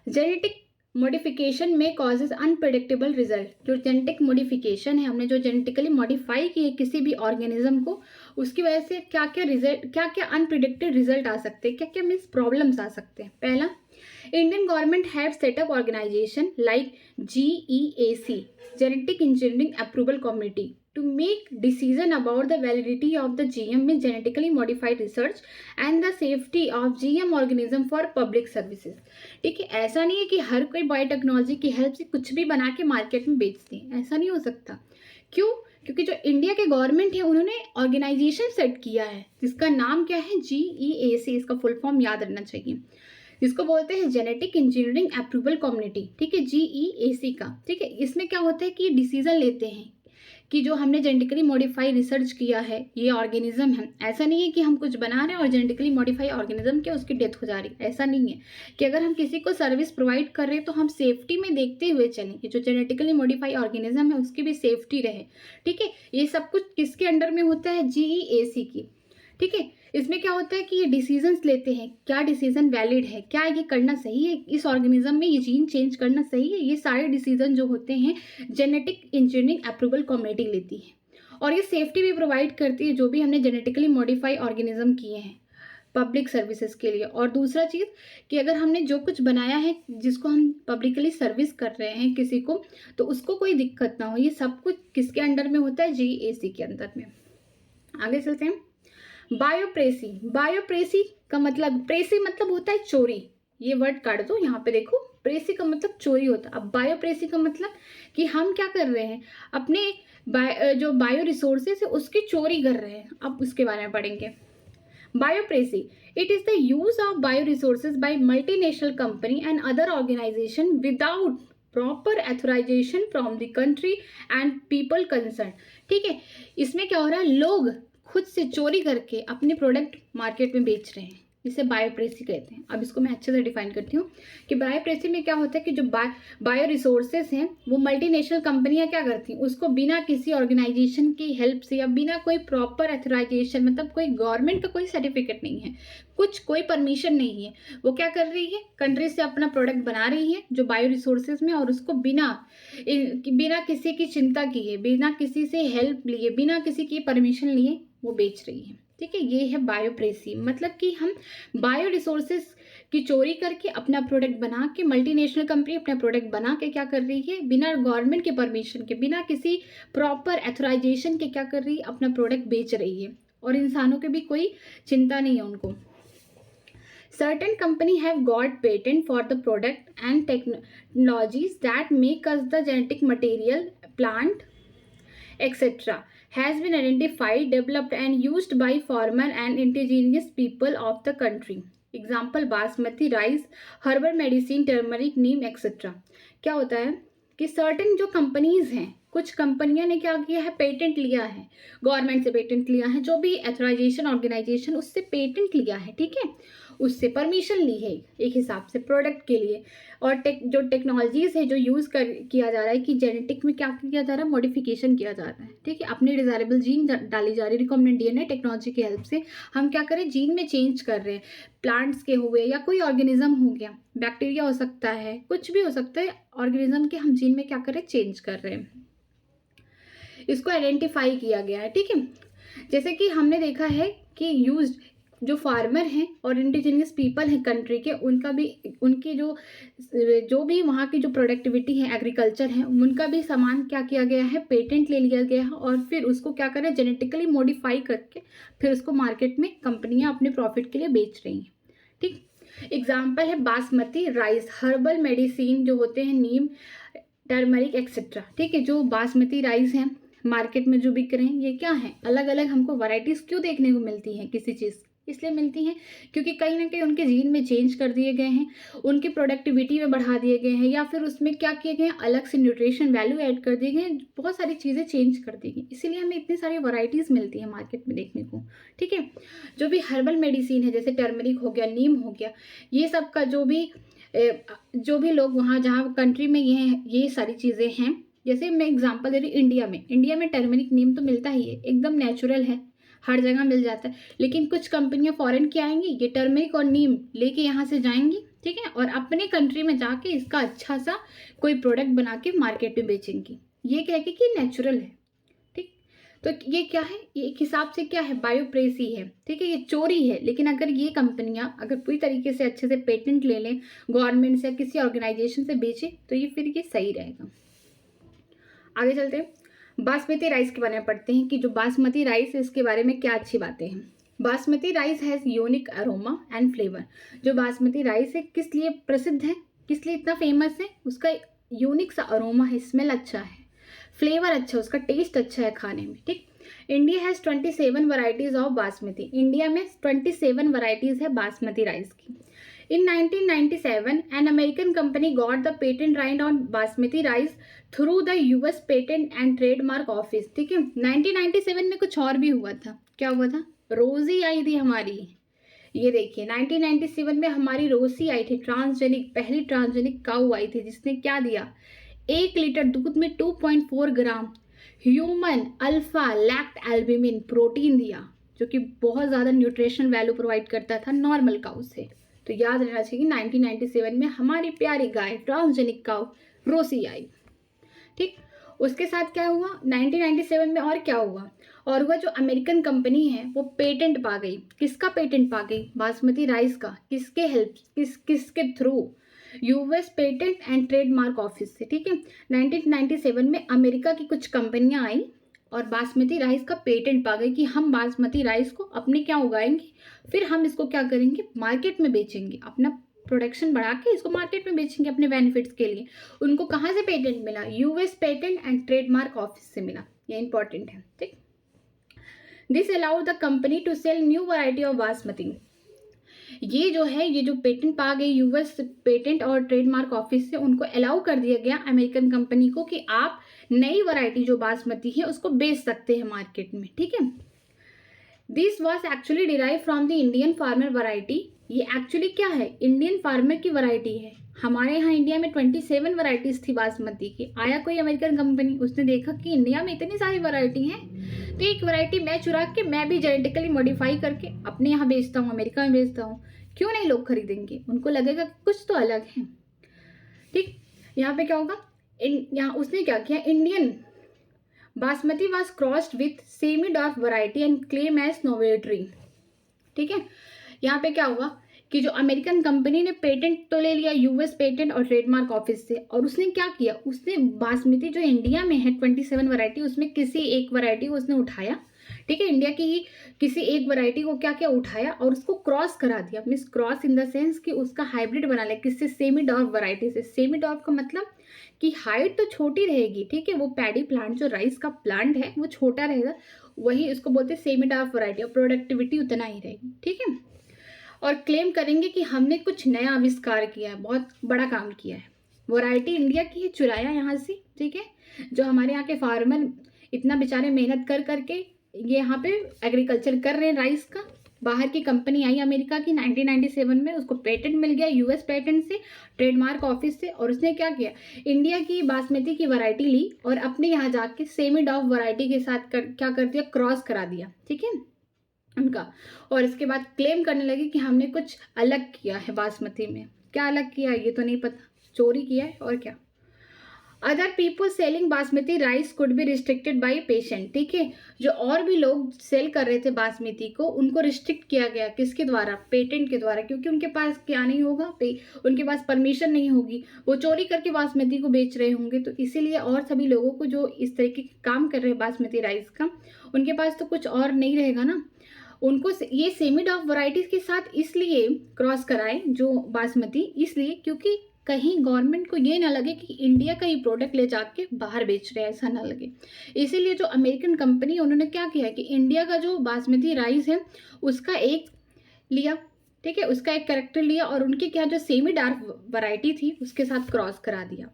A: जेनेटिक मॉडिफिकेशन में कॉजेज अनप्रिडिक्टेबल रिजल्ट, जो जेनेटिक मॉडिफिकेशन है, हमने जो जेनेटिकली मॉडिफाई की है किसी भी ऑर्गेनिज्म को, उसकी वजह से क्या क्या रिजल्ट, क्या क्या अनप्रिडिक्टेड रिजल्ट आ सकते हैं, क्या क्या मीन्स प्रॉब्लम्स आ सकते हैं। पहला, Indian government have set up organisation like GEAC, genetic engineering approval committee, to make decision about the validity of the GM में genetically modified research and the safety of GM organism for public services। ठीक है, ऐसा नहीं है कि हर कोई biotechnology की help से कुछ भी बना के मार्केट में बेचते हैं, ऐसा नहीं हो सकता। क्यों? क्योंकि जो इंडिया के गवर्नमेंट है उन्होंने ऑर्गेनाइजेशन सेट किया है जिसका नाम क्या है, GEAC, इसका फुल फॉर्म याद रखना चाहिए, जिसको बोलते हैं जेनेटिक इंजीनियरिंग अप्रूवल कम्युनिटी। ठीक है, GEAC का। ठीक है, इसमें क्या होता है कि डिसीजन लेते हैं कि जो हमने जेनेटिकली मॉडिफाई रिसर्च किया है ये ऑर्गेनिज्म है, ऐसा नहीं है कि हम कुछ बना रहे हैं और जेनेटिकली मॉडिफाई ऑर्गेनिज्म के उसकी डेथ हो जा रही है, ऐसा नहीं है। कि अगर हम किसी को सर्विस प्रोवाइड कर रहे हैं तो हम सेफ्टी में देखते हुए चलें कि जो जेनेटिकली मॉडिफाई ऑर्गेनिज्म है उसकी भी सेफ्टी रहे। ठीक है, ये सब कुछ किसके अंडर में होता है, GEAC की। ठीक है, इसमें क्या होता है कि ये डिसीजंस लेते हैं, क्या डिसीजन वैलिड है, क्या ये करना सही है, इस ऑर्गेनिज्म में ये जीन चेंज करना सही है, ये सारे डिसीजन जो होते हैं जेनेटिक इंजीनियरिंग अप्रूवल कमेटी लेती है। और ये सेफ्टी भी प्रोवाइड करती है जो भी हमने जेनेटिकली मॉडिफाई ऑर्गेनिज्म किए हैं पब्लिक सर्विसेज के लिए। और दूसरा चीज़ कि अगर हमने जो कुछ बनाया है जिसको हम पब्लिकली सर्विस कर रहे हैं किसी को, तो उसको कोई दिक्कत ना हो, ये सब कुछ किसके अंडर में होता है, GEAC के अंदर में। आगे चलते हैं। बायोप्रेसी। बायोप्रेसी का मतलब, प्रेसी मतलब होता है चोरी, ये वर्ड काट दो यहाँ पे देखो, प्रेसी का मतलब चोरी होता है। अब बायोप्रेसी का मतलब कि हम क्या कर रहे हैं, अपने जो बायो रिसोर्सेज है उसकी चोरी कर रहे हैं। अब उसके बारे में पढ़ेंगे। Biopiracy, it is the use of bio resources by multinational company and other organisation without proper authorisation from the country and people concern. ठीक है, इसमें क्या हो रहा है, लोग खुद से चोरी करके अपने प्रोडक्ट मार्केट में बेच रहे हैं, इसे बायोप्रेसी कहते हैं। अब इसको मैं अच्छे से डिफाइन करती हूँ कि बायोप्रेसी में क्या होता है कि जो बायो रिसोर्सेज हैं वो मल्टीनेशनल कंपनियां क्या करती हैं, उसको बिना किसी ऑर्गेनाइजेशन की हेल्प से या बिना कोई प्रॉपर एथोराइजेशन, मतलब कोई गवर्नमेंट का कोई सर्टिफिकेट नहीं है, कुछ कोई परमिशन नहीं है, वो क्या कर रही है, कंट्री से अपना प्रोडक्ट बना रही है जो बायो रिसोर्सेज में, और उसको बिना किसी की चिंता किए, बिना किसी से हेल्प लिए, बिना किसी की परमिशन लिए वो बेच रही है। ठीक है, ये है बायोप्रेसी, मतलब कि हम बायो रिसोर्सेज की चोरी करके अपना प्रोडक्ट बना के, मल्टीनेशनल कंपनी अपना प्रोडक्ट बना के क्या कर रही है, बिना गवर्नमेंट के परमिशन के, बिना किसी प्रॉपर एथोराइजेशन के क्या कर रही है, अपना प्रोडक्ट बेच रही है, और इंसानों की भी कोई चिंता नहीं है उनको। Certain company have got patent for the product and technologies that make us the genetic material, plant, etc. has been identified, developed and used by farmer and indigenous people of the country. Example basmati rice, herbal medicine, turmeric, Neem etcetera. क्या होता है कि certain जो companies हैं, कुछ कंपनियों ने क्या किया है, पेटेंट लिया है, गवर्नमेंट से पेटेंट लिया है, जो भी एथोराइजेशन ऑर्गेनाइजेशन उससे पेटेंट लिया है, ठीक है, उससे परमिशन ली है एक हिसाब से प्रोडक्ट के लिए। और जो टेक्नोलॉजीज है जो यूज़ किया जा रहा है कि जेनेटिक में क्या किया जा रहा है, मॉडिफिकेशन किया जा रहा है। ठीक है, अपनी डिजायरेबल जीन डाली जा रही है, रिकॉम्बिनेंट DNA टेक्नोलॉजी की हेल्प से हम क्या करें, जीन में चेंज कर रहे हैं, प्लांट्स के हुए या कोई ऑर्गेनिज्म हो गया, बैक्टीरिया हो सकता है, कुछ भी हो सकता है, ऑर्गेनिज्म के हम जीन में क्या करें, चेंज कर रहे हैं, इसको आइडेंटिफाई किया गया है। ठीक है, जैसे कि हमने देखा है कि यूज जो फार्मर हैं और इंडिजिनियस पीपल हैं कंट्री के, उनका भी, उनकी जो भी वहाँ की जो प्रोडक्टिविटी है, एग्रीकल्चर है, उनका भी सामान क्या किया गया है, पेटेंट ले लिया गया है, और फिर उसको क्या करें, जेनेटिकली मॉडिफाई करके फिर उसको मार्केट में कंपनियां अपने प्रॉफिट के लिए बेच रही हैं। ठीक, एग्जाम्पल है बासमती राइस, हर्बल मेडिसिन जो होते हैं, नीम, टर्मरिक एक्सेट्रा। ठीक है, जो बासमती राइस हैं मार्केट में जो बिक रहे हैं, ये क्या है, अलग अलग हमको वैरायटीज क्यों देखने को मिलती हैं किसी चीज़, इसलिए मिलती हैं क्योंकि कहीं ना कहीं उनके जीन में चेंज कर दिए गए हैं, उनकी प्रोडक्टिविटी में बढ़ा दिए गए हैं, या फिर उसमें क्या किए गए हैं, अलग से न्यूट्रिशन वैल्यू ऐड कर दिए गए हैं, बहुत सारी चीज़ें चेंज कर दी गई, इसीलिए हमें इतनी सारी वैरायटीज़ मिलती हैं मार्केट में देखने को। ठीक है, जो भी हर्बल मेडिसिन है, जैसे टर्मरिक हो गया, नीम हो गया, ये सब का जो भी लोग वहाँ जहाँ कंट्री में ये सारी चीज़ें हैं, जैसे मैं एग्जांपल दे रही हूँ, इंडिया में टर्मरिक नीम तो मिलता ही है, एकदम नेचुरल है, हर जगह मिल जाता है, लेकिन कुछ कंपनियां फॉरेन की आएंगी, ये टर्मरिक और नीम लेके यहाँ से जाएंगी, ठीक है, और अपने कंट्री में जाके इसका अच्छा सा कोई प्रोडक्ट बना के मार्केट में बेचेंगी, ये कह के कि नेचुरल है। ठीक, तो ये क्या है, ये एक हिसाब से क्या है, बायोप्रेसी है। ठीक है, ये चोरी है, लेकिन अगर ये कंपनियां अगर पूरी तरीके से अच्छे से पेटेंट ले लें गवर्नमेंट से या किसी ऑर्गेनाइजेशन से बेचे, तो ये फिर ये सही रहेगा। आगे चलते हैं। बासमती राइस के बारे में पढ़ते हैं कि जो बासमती राइस है इसके बारे में क्या अच्छी बातें हैं। Basmati rice has unique aroma and flavour. जो बासमती राइस है किस लिए प्रसिद्ध है, किस लिए इतना फेमस है, उसका यूनिक सा अरोमा है, स्मेल अच्छा है, फ्लेवर अच्छा है, उसका टेस्ट अच्छा है खाने में। ठीक। India has 27 varieties of basmati. India में 27 वराइटीज़ है बासमती राइस की। In 1997, an American company got the patent right on basmati rice through the US Patent and Trademark Office। ठीक है, 1997 में कुछ और भी हुआ था। क्या हुआ था? रोजी आई थी हमारी। ये देखिए 1997 में हमारी रोसी आई थी, ट्रांसजेनिक, पहली ट्रांसजेनिक काऊ आई थी जिसने क्या दिया, 1 लीटर दूध में 2.4 ग्राम ह्यूमन अल्फा लैक्ट एल्ब्यूमिन प्रोटीन दिया, जो कि बहुत ज़्यादा न्यूट्रिशन वैल्यू प्रोवाइड करता था नॉर्मल काऊ से। तो याद रहना चाहिए 1997 में हमारी प्यारी गाय ट्रांसजेनिक काऊ रोसी आई। ठीक। उसके साथ क्या हुआ 1997 में, और क्या हुआ, और वह जो अमेरिकन कंपनी है वो पेटेंट पा गई। किसका पेटेंट पा गई? बासमती राइस का। किसके हेल्प, किसके through? US patent and trademark office से। ठीक है, 1997 में अमेरिका की कुछ कंपनियां आई और बासमती राइस का पेटेंट पा गई कि हम बासमती राइस को अपने क्या उगाएंगे, फिर हम इसको क्या करेंगे, मार्केट में बेचेंगे, अपना प्रोडक्शन बढ़ा के इसको मार्केट में बेचेंगे अपने बेनिफिट्स के लिए। उनको कहाँ से पेटेंट मिला? US patent and trademark office से मिला। ये इंपॉर्टेंट है। ठीक। This allowed the company to sell new variety of basmati. ये जो है, ये जो पेटेंट पा गई यूएस पेटेंट और ट्रेडमार्क ऑफिस से, उनको अलाउ कर दिया गया अमेरिकन कंपनी को कि आप नई वैरायटी जो बासमती है उसको बेच सकते हैं मार्केट में। ठीक है। This was actually derive from the Indian farmer variety. ये एक्चुअली क्या है? इंडियन फार्मर की वैरायटी है। हमारे यहाँ इंडिया में 27 वैराइटीज थी बासमती की। आया कोई अमेरिकन कंपनी, उसने देखा कि इंडिया में इतनी सारी वैरायटी हैं, तो एक वैरायटी मैं चुरा के, मैं भी जेनेटिकली मॉडिफाई करके अपने यहाँ बेचता हूँ, अमेरिका में बेचता हूँ, क्यों नहीं लोग खरीदेंगे? उनको लगेगा कि कुछ तो अलग है। ठीक। यहाँ पे क्या होगा, यहाँ उसने क्या किया, Indian basmati was crossed with semi dwarf variety and claim as नोवेटरी। ठीक है। यहाँ पे क्या हुआ कि जो अमेरिकन कंपनी ने पेटेंट तो ले लिया यूएस पेटेंट और ट्रेडमार्क ऑफिस से, और उसने क्या किया, उसने बासमती जो इंडिया में है 27 वैरायटी, उसमें किसी एक वैरायटी को उसने उठाया। ठीक है, इंडिया की ही किसी एक वैरायटी को क्या क्या उठाया और उसको क्रॉस करा दिया। Means cross in the sense कि उसका हाइब्रिड बना लिया। किससे? सेमी डॉर्फ वैरायटी से। सेमी डॉर्फ का मतलब कि हाइट तो छोटी रहेगी। ठीक है, वो पैडी प्लांट जो राइस का प्लांट है वो छोटा रहेगा, वही इसको बोलते हैं सेमी डॉर्फ वैरायटी, और प्रोडक्टिविटी उतना ही रहेगी। ठीक है। और क्लेम करेंगे कि हमने कुछ नया आविष्कार किया है, बहुत बड़ा काम किया है। वैरायटी इंडिया की है, चुराया यहाँ से। ठीक है, जो हमारे यहाँ के फार्मर इतना बेचारे मेहनत कर करके ये यहाँ पे एग्रीकल्चर कर रहे हैं राइस का, बाहर की कंपनी आई अमेरिका की 1997 में, उसको पेटेंट मिल गया यूएस पेटेंट से, ट्रेडमार्क ऑफिस से, और उसने क्या किया, इंडिया की बासमती की वैरायटी ली और अपने यहाँ जाके सेमी डॉफ वैरायटी के साथ क्या कर दिया, क्रॉस करा दिया। ठीक है उनका, और इसके बाद क्लेम करने लगे कि हमने कुछ अलग किया है बासमती में। क्या अलग किया है ये तो नहीं पता, चोरी किया है और क्या। Other people selling basmati rice could be restricted by patient. ठीक है, जो और भी लोग सेल कर रहे थे बासमती को, उनको रिस्ट्रिक्ट किया गया। किसके द्वारा? पेटेंट के द्वारा, क्योंकि उनके पास क्या नहीं होगा, उनके पास परमिशन नहीं होगी, वो चोरी करके बासमती को बेच रहे होंगे। तो इसीलिए और सभी लोगों को जो इस तरीके के काम कर रहे हैं बासमती राइस का, उनके पास तो कुछ और नहीं रहेगा ना, उनको ये सेमी डॉफ वैरायटीज के साथ इसलिए क्रॉस कराए जो बासमती, इसलिए क्योंकि कहीं गवर्नमेंट को ये ना लगे कि इंडिया का ही प्रोडक्ट ले जाके बाहर बेच रहे हैं, ऐसा ना लगे। इसीलिए जो अमेरिकन कंपनी है उन्होंने क्या किया कि इंडिया का जो बासमती राइस है उसका एक लिया। ठीक है, उसका एक कैरेक्टर लिया और उनकी क्या जो सेमी डार्क वैरायटी थी उसके साथ क्रॉस करा दिया।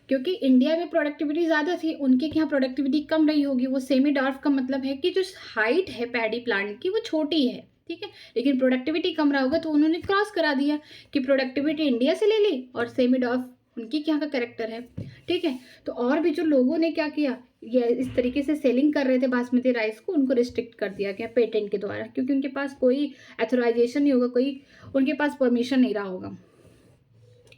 A: क्योंकि इंडिया में प्रोडक्टिविटी ज़्यादा थी, उनके यहाँ प्रोडक्टिविटी कम रही होगी। वो सेमी डॉर्फ का मतलब है कि जो हाइट है पैडी प्लांट की वो छोटी है। ठीक है, लेकिन प्रोडक्टिविटी कम रहा होगा तो उन्होंने क्रॉस करा दिया कि प्रोडक्टिविटी इंडिया से ले ली और सेमी डॉर्फ उनकी यहाँ का कैरेक्टर है। ठीक है, तो और भी जो लोगों ने क्या किया, ये इस तरीके से सेलिंग कर रहे थे बासमती राइस को, उनको रिस्ट्रिक्ट कर दिया गया पेटेंट के द्वारा, क्योंकि उनके पास कोई अथोराइजेशन नहीं होगा, कोई उनके पास परमिशन नहीं रहा होगा।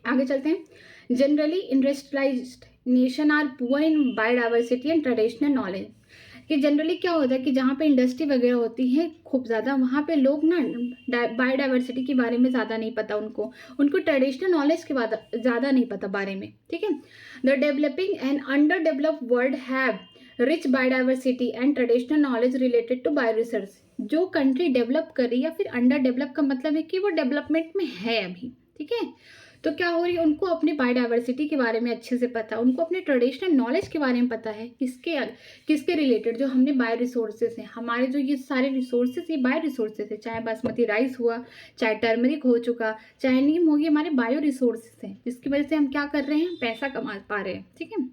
A: आगे चलते हैं। Generally industrialised nation are poor in biodiversity and traditional knowledge. कि जनरली क्या होता है कि जहाँ पे इंडस्ट्री वगैरह होती है खूब ज़्यादा, वहाँ पे लोग ना बायोडाइवर्सिटी के बारे में ज़्यादा नहीं पता, उनको ट्रेडिशनल नॉलेज के बाद ज़्यादा नहीं पता बारे में। ठीक है, the developing and under developed world have rich biodiversity and traditional knowledge related to bio research. जो कंट्री डेवलप कर रही है या फिर अंडर डेवलप का मतलब है कि वो डेवलपमेंट में है अभी, ठीक है। तो क्या हो रही है, उनको अपनी बायोडाइवर्सिटी के बारे में अच्छे से पता है, उनको अपने ट्रेडिशनल नॉलेज के बारे में पता है, किसके किसके रिलेटेड, जो हमने बायो रिसोर्सेज हैं, हमारे जो ये सारे रिसोर्सेज, ये बायो रिसोर्सेज है, चाहे बासमती राइस हुआ, चाहे टर्मरिक हो चुका, चाहे नीम होगी, हमारे बायो रिसोर्सेज हैं, जिसकी वजह से हम क्या कर रहे हैं, पैसा कमा पा रहे हैं, ठीक है,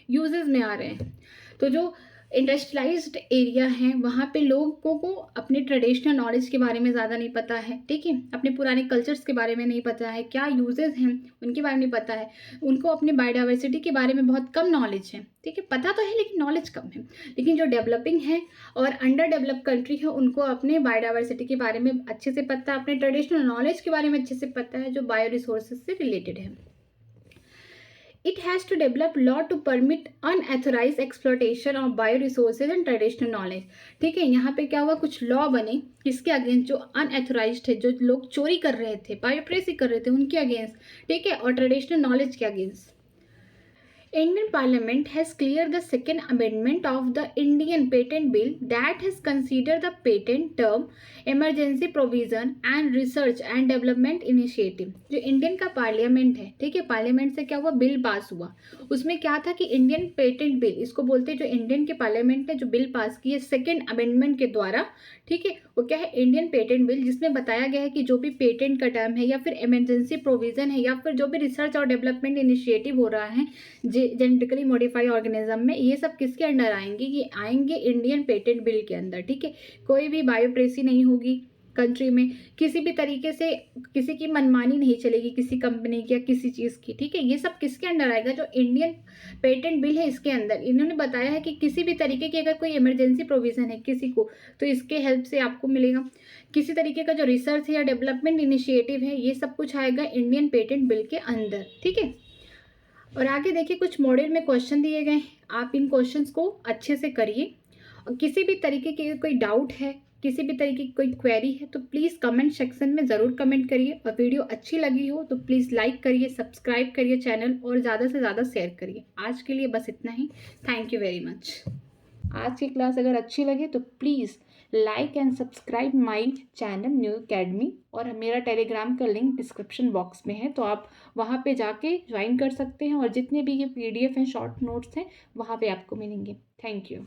A: यूजेस में आ रहे हैं। तो जो इंडस्ट्रियलाइज्ड एरिया है वहाँ पे लोगों को अपने ट्रेडिशनल नॉलेज के बारे में ज़्यादा नहीं पता है, ठीक है, अपने पुराने कल्चर्स के बारे में नहीं पता है, क्या यूजेस हैं उनके बारे में नहीं पता है, उनको अपने बायोडाइवर्सिटी के बारे में बहुत कम नॉलेज है, ठीक है, पता तो है लेकिन नॉलेज कम है। लेकिन जो डेवलपिंग है और अंडर डेवलप कंट्री है उनको अपने बायोडाइवर्सिटी के बारे में अच्छे से पता है, अपने ट्रेडिशनल नॉलेज के बारे में अच्छे से पता है, जो बायो रिसोर्सेज से रिलेटेड है। It has to develop law to permit unauthorized exploitation of bioresources and traditional knowledge। ठीक है, यहाँ पे क्या हुआ, कुछ लॉ बने किसके अगेंस्ट, जो अनएथोराइज्ड है, जो लोग चोरी कर रहे थे, बायोप्रेसी कर रहे थे, उनके अगेंस्ट, ठीक है, और ट्रेडिशनल नॉलेज के against. Indian Parliament has cleared the second amendment of the Indian Patent Bill that has considered the patent term emergency provision and research and development initiative। जो इंडियन का पार्लियामेंट है, ठीक है, parliament से क्या हुआ, bill pass हुआ, उसमें क्या था कि इंडियन पेटेंट बिल, इसको बोलते हैं, जो इंडियन के पार्लियामेंट ने जो बिल पास की है सेकेंड अमेंडमेंट के द्वारा, ठीक है, वो क्या है, इंडियन पेटेंट बिल, जिसमें बताया गया है कि जो भी पेटेंट का टर्म है या फिर इमरजेंसी प्रोविजन है या फिर जो भी रिसर्च और डेवलपमेंट इनिशिएटिव हो रहा है जेनेटिकली मॉडिफाइड ऑर्गेनिज्म में, ये सब किसके अंडर आएंगे, ये आएंगे इंडियन पेटेंट बिल के अंदर, ठीक है। कोई भी बायोप्रेसी नहीं होगी कंट्री में, किसी भी तरीके से किसी की मनमानी नहीं चलेगी, किसी कंपनी की या किसी चीज़ की, ठीक है, ये सब किसके अंडर आएगा, जो इंडियन पेटेंट बिल है इसके अंदर। इन्होंने बताया है कि किसी भी तरीके की अगर कोई इमरजेंसी प्रोविज़न है किसी को, तो इसके हेल्प से आपको मिलेगा। किसी तरीके का जो रिसर्च है या डेवलपमेंट इनिशिएटिव है, ये सब कुछ आएगा इंडियन पेटेंट बिल के अंदर, ठीक है। और आगे देखिए, कुछ मॉड्यूल में क्वेश्चन दिए गए हैं, आप इन क्वेश्चंस को अच्छे से करिए। और किसी भी तरीके की कोई डाउट है, किसी भी तरीके की कोई क्वेरी है, तो प्लीज़ कमेंट सेक्शन में ज़रूर कमेंट करिए। और वीडियो अच्छी लगी हो तो प्लीज़ लाइक करिए, सब्सक्राइब करिए चैनल, और ज़्यादा से ज़्यादा शेयर करिए। आज के लिए बस इतना ही। Thank you very much. आज की क्लास अगर अच्छी लगे तो please like and subscribe my channel new academy, और मेरा टेलीग्राम का लिंक डिस्क्रिप्शन बॉक्स में है, तो आप वहाँ पे जाके ज्वाइन कर सकते हैं, और जितने भी ये PDF हैं, शॉर्ट नोट्स हैं, वहाँ पे आपको मिलेंगे। Thank you.